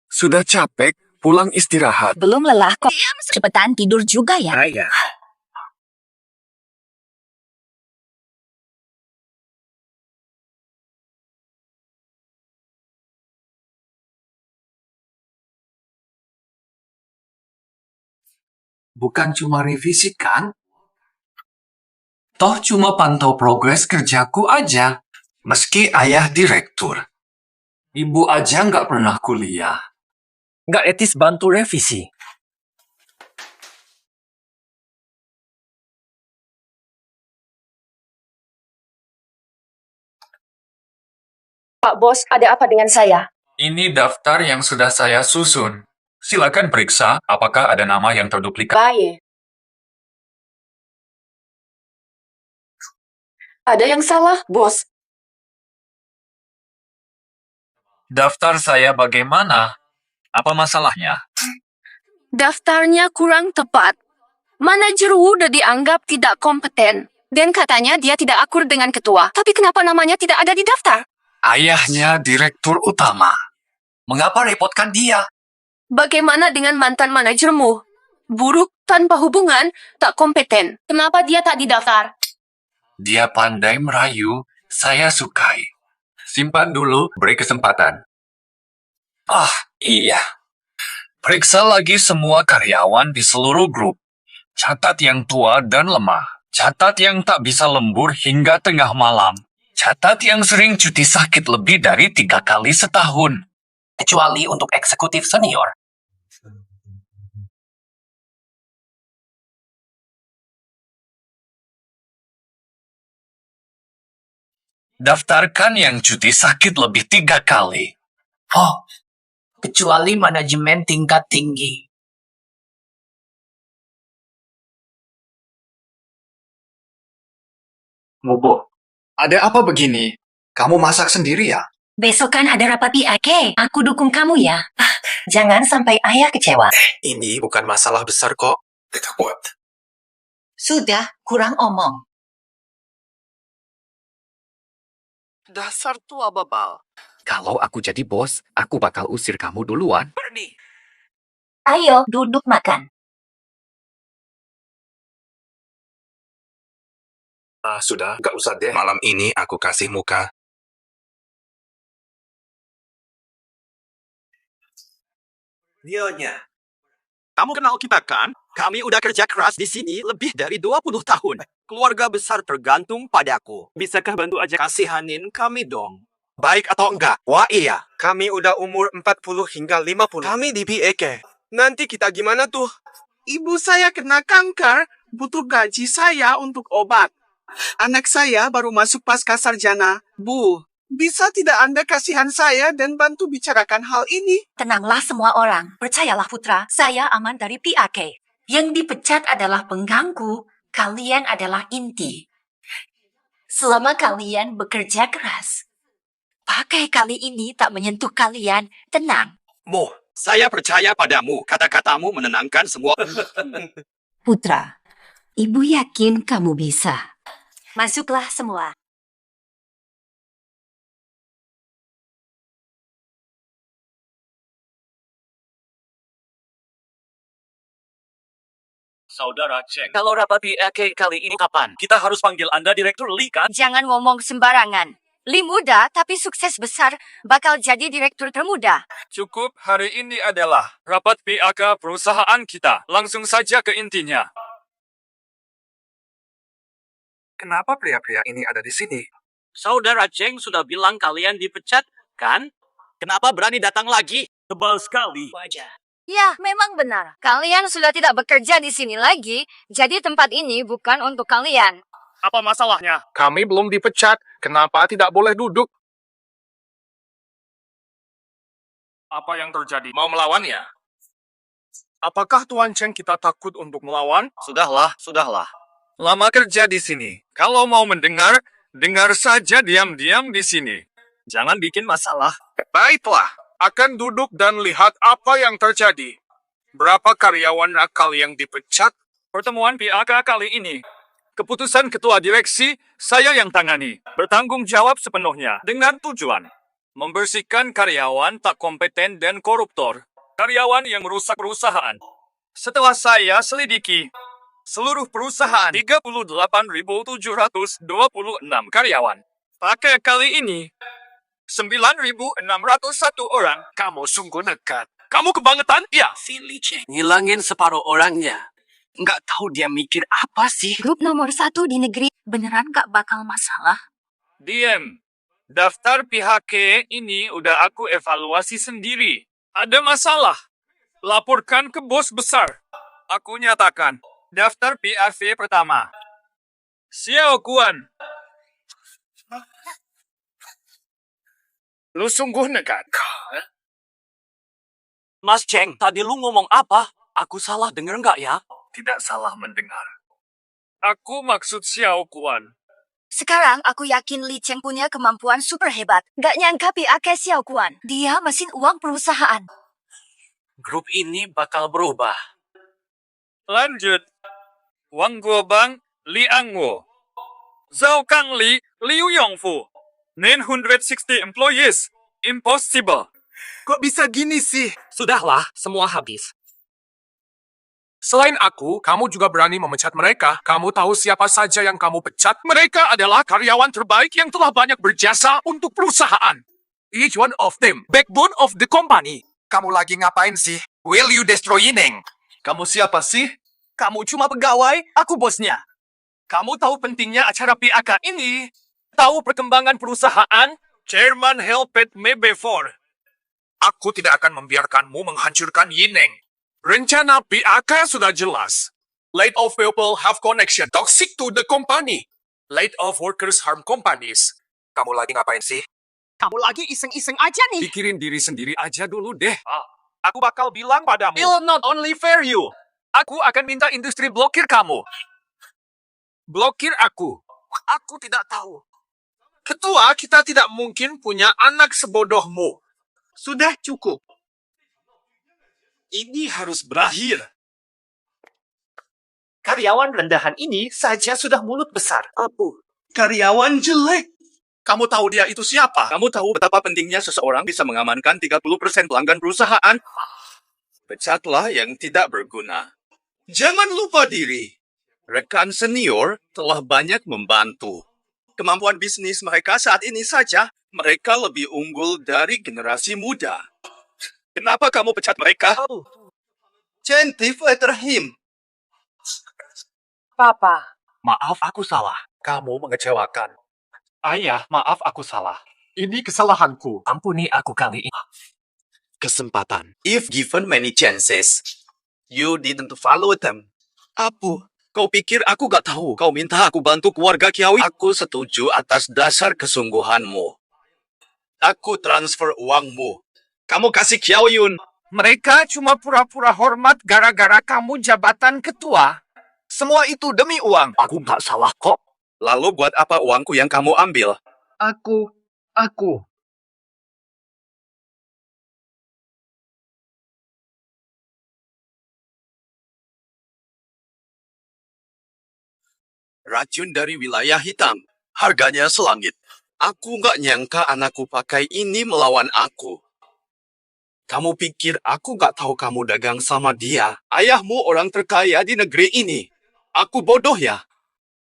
Sudah capek, pulang istirahat. Belum lelah kok. Cepetan tidur juga ya. Ayah. Bukan cuma revisi kan? Toh cuma pantau progres kerjaku aja. Meski ayah direktur. Ibu aja nggak pernah kuliah. Nggak etis bantu revisi. Pak Bos, ada apa dengan saya? Ini daftar yang sudah saya susun. Silakan periksa apakah ada nama yang terduplikat. Baik. Ada yang salah, Bos. Daftar saya bagaimana? Apa masalahnya? Daftarnya kurang tepat. Manajer Wu udah dianggap tidak kompeten. Dan katanya dia tidak akur dengan ketua. Tapi kenapa namanya tidak ada di daftar? Ayahnya direktur utama. Mengapa repotkan dia? Bagaimana dengan mantan manajermu? Buruk, tanpa hubungan, tak kompeten. Kenapa dia tak didaftar? Dia pandai merayu, saya sukai. Simpan dulu, beri kesempatan. Iya. Periksa lagi semua karyawan di seluruh grup. Catat yang tua dan lemah. Catat yang tak bisa lembur hingga tengah malam. Catat yang sering cuti sakit lebih dari 3 kali setahun. Kecuali untuk eksekutif senior. Daftarkan yang cuti sakit lebih 3 kali. Kecuali manajemen tingkat tinggi. Mubuh, ada apa begini? Kamu masak sendiri ya? Besok kan ada rapat IAK. Aku dukung kamu ya. Jangan sampai ayah kecewa. Ini bukan masalah besar kok. Sudah, kurang omong. Dasar tua babal. Kalau aku jadi bos, aku bakal usir kamu duluan. Bernie. Ayo, duduk makan. Sudah, nggak usah deh. Malam ini aku kasih muka. Nyonya, kamu kenal kita kan? Kami udah kerja keras di sini lebih dari 20 tahun. Keluarga besar tergantung padaku. Bisakah bantu aja kasihanin kami dong? Baik atau enggak? Wah iya. Kami udah umur 40 hingga 50. Kami di PEK. Nanti kita gimana tuh? Ibu saya kena kanker, butuh gaji saya untuk obat. Anak saya baru masuk pasca sarjana. Bu, bisa tidak Anda kasihan saya dan bantu bicarakan hal ini? Tenanglah semua orang. Percayalah putra, saya aman dari PAK. Yang dipecat adalah pengganggu, kalian adalah inti. Selama kalian bekerja keras, pakai kali ini tak menyentuh kalian, tenang. Mo, saya percaya padamu. Kata-katamu menenangkan semua. Putra, ibu yakin kamu bisa. Masuklah semua. Saudara Cheng, kalau rapat PAK kali ini kapan? Kita harus panggil Anda Direktur Lee, kan? Jangan ngomong sembarangan. Lee muda tapi sukses besar, bakal jadi direktur termuda. Cukup, hari ini adalah rapat PAK perusahaan kita. Langsung saja ke intinya. Kenapa pria-pria ini ada di sini? Saudara Cheng sudah bilang kalian dipecat, kan? Kenapa berani datang lagi? Tebal sekali. Ya, memang benar. Kalian sudah tidak bekerja di sini lagi, jadi tempat ini bukan untuk kalian. Apa masalahnya? Kami belum dipecat. Kenapa tidak boleh duduk? Apa yang terjadi? Mau melawan ya? Apakah Tuan Cheng kita takut untuk melawan? Sudahlah. Lama kerja di sini. Kalau mau mendengar, dengar saja diam-diam di sini. Jangan bikin masalah. Baiklah. Akan duduk dan lihat apa yang terjadi. Berapa karyawan nakal yang dipecat? Pertemuan PAK kali ini. Keputusan ketua direksi, saya yang tangani. Bertanggung jawab sepenuhnya. Dengan tujuan membersihkan karyawan tak kompeten dan koruptor. Karyawan yang merusak perusahaan. Setelah saya selidiki, seluruh perusahaan 38.726 karyawan. Pakai kali ini, 9.601 orang. Kamu sungguh nekat. Kamu kebangetan? Ya. Si Lee Cheng ngilangin separuh orangnya. Nggak tahu dia mikir apa sih. Grup nomor 1 di negeri beneran gak bakal masalah. Diem. Daftar pihak K ini udah aku evaluasi sendiri. Ada masalah. Laporkan ke bos besar. Aku nyatakan. Daftar PAV pertama. Xiao Kuan. Lu sungguh nekat. Mas Cheng, tadi lu ngomong apa? Aku salah denger nggak ya? Tidak salah mendengar. Aku maksud Xiao Kuan. Sekarang aku yakin Lee Cheng punya kemampuan super hebat. Gak nyangka PAK Xiao Kuan. Dia mesin uang perusahaan. Grup ini bakal berubah. Lanjut. Wang Guobang, Li Angwo. Zhao Kang Li, Liu Yongfu. 960 employees. Impossible. Kok bisa gini sih? Sudahlah, semua habis. Selain aku, kamu juga berani memecat mereka. Kamu tahu siapa saja yang kamu pecat? Mereka adalah karyawan terbaik yang telah banyak berjasa untuk perusahaan. Each one of them, backbone of the company. Kamu lagi ngapain sih? Will you destroy Yineng? Kamu siapa sih? Kamu cuma pegawai, aku bosnya. Kamu tahu pentingnya acara PAK ini? Tahu perkembangan perusahaan? Chairman helped me before. Aku tidak akan membiarkanmu menghancurkan Yineng. Rencana PAK sudah jelas. Laid off people have connection toxic to the company. Laid off workers harm companies. Kamu lagi ngapain sih? Kamu lagi iseng-iseng aja nih. Pikirin diri sendiri aja dulu deh. Aku bakal bilang padamu. It'll not only fair you. Aku akan minta industri blokir kamu. Blokir aku. Aku tidak tahu. Ketua, kita tidak mungkin punya anak sebodohmu. Sudah cukup. Ini harus berakhir. Karyawan rendahan ini saja sudah mulut besar. Abu. Karyawan jelek. Kamu tahu dia itu siapa? Kamu tahu betapa pentingnya seseorang bisa mengamankan 30% pelanggan perusahaan? Pecatlah yang tidak berguna. Jangan lupa diri. Rekan senior telah banyak membantu. Kemampuan bisnis mereka saat ini saja, mereka lebih unggul dari generasi muda. Kenapa kamu pecat mereka? Centif Eterhim. Papa. Maaf, aku salah. Kamu mengecewakan. Ayah, maaf aku salah. Ini kesalahanku. Ampuni aku kali ini. Kesempatan. If given many chances, you didn't follow them. Apa? Kau pikir aku gak tahu? Kau minta aku bantu keluarga Kiawi? Aku setuju atas dasar kesungguhanmu. Aku transfer uangmu. Kamu kasih Kiaoyun. Mereka cuma pura-pura hormat gara-gara kamu jabatan ketua. Semua itu demi uang. Aku gak salah kok. Lalu buat apa uangku yang kamu ambil? Aku. Racun dari wilayah hitam. Harganya selangit. Aku gak nyangka anakku pakai ini melawan aku. Kamu pikir aku gak tahu kamu dagang sama dia? Ayahmu orang terkaya di negeri ini. Aku bodoh ya?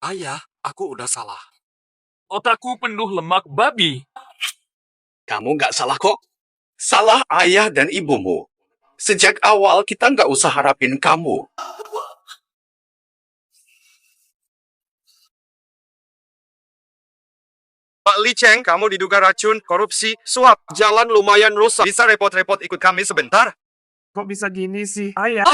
Ayah, aku udah salah. Otakku penuh lemak babi. Kamu gak salah kok. Salah ayah dan ibumu. Sejak awal kita gak usah harapin kamu. Pak Li Cheng, kamu diduga racun, korupsi, suap. Jalan lumayan rusak. Bisa repot-repot ikut kami sebentar? Kok bisa gini sih? Ayah.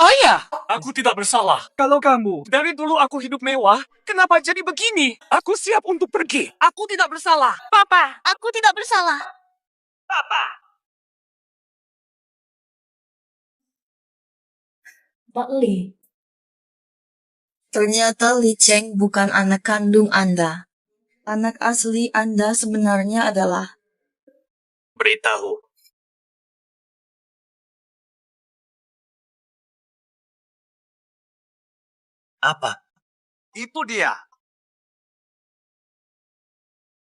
Ayah! Aku tidak bersalah. Kalau kamu, dari dulu aku hidup mewah, kenapa jadi begini? Aku siap untuk pergi. Aku tidak bersalah. Papa, aku tidak bersalah. Papa! Pak Li. Ternyata Li Cheng bukan anak kandung Anda. Anak asli Anda sebenarnya adalah... Beritahu. Apa? Itu dia.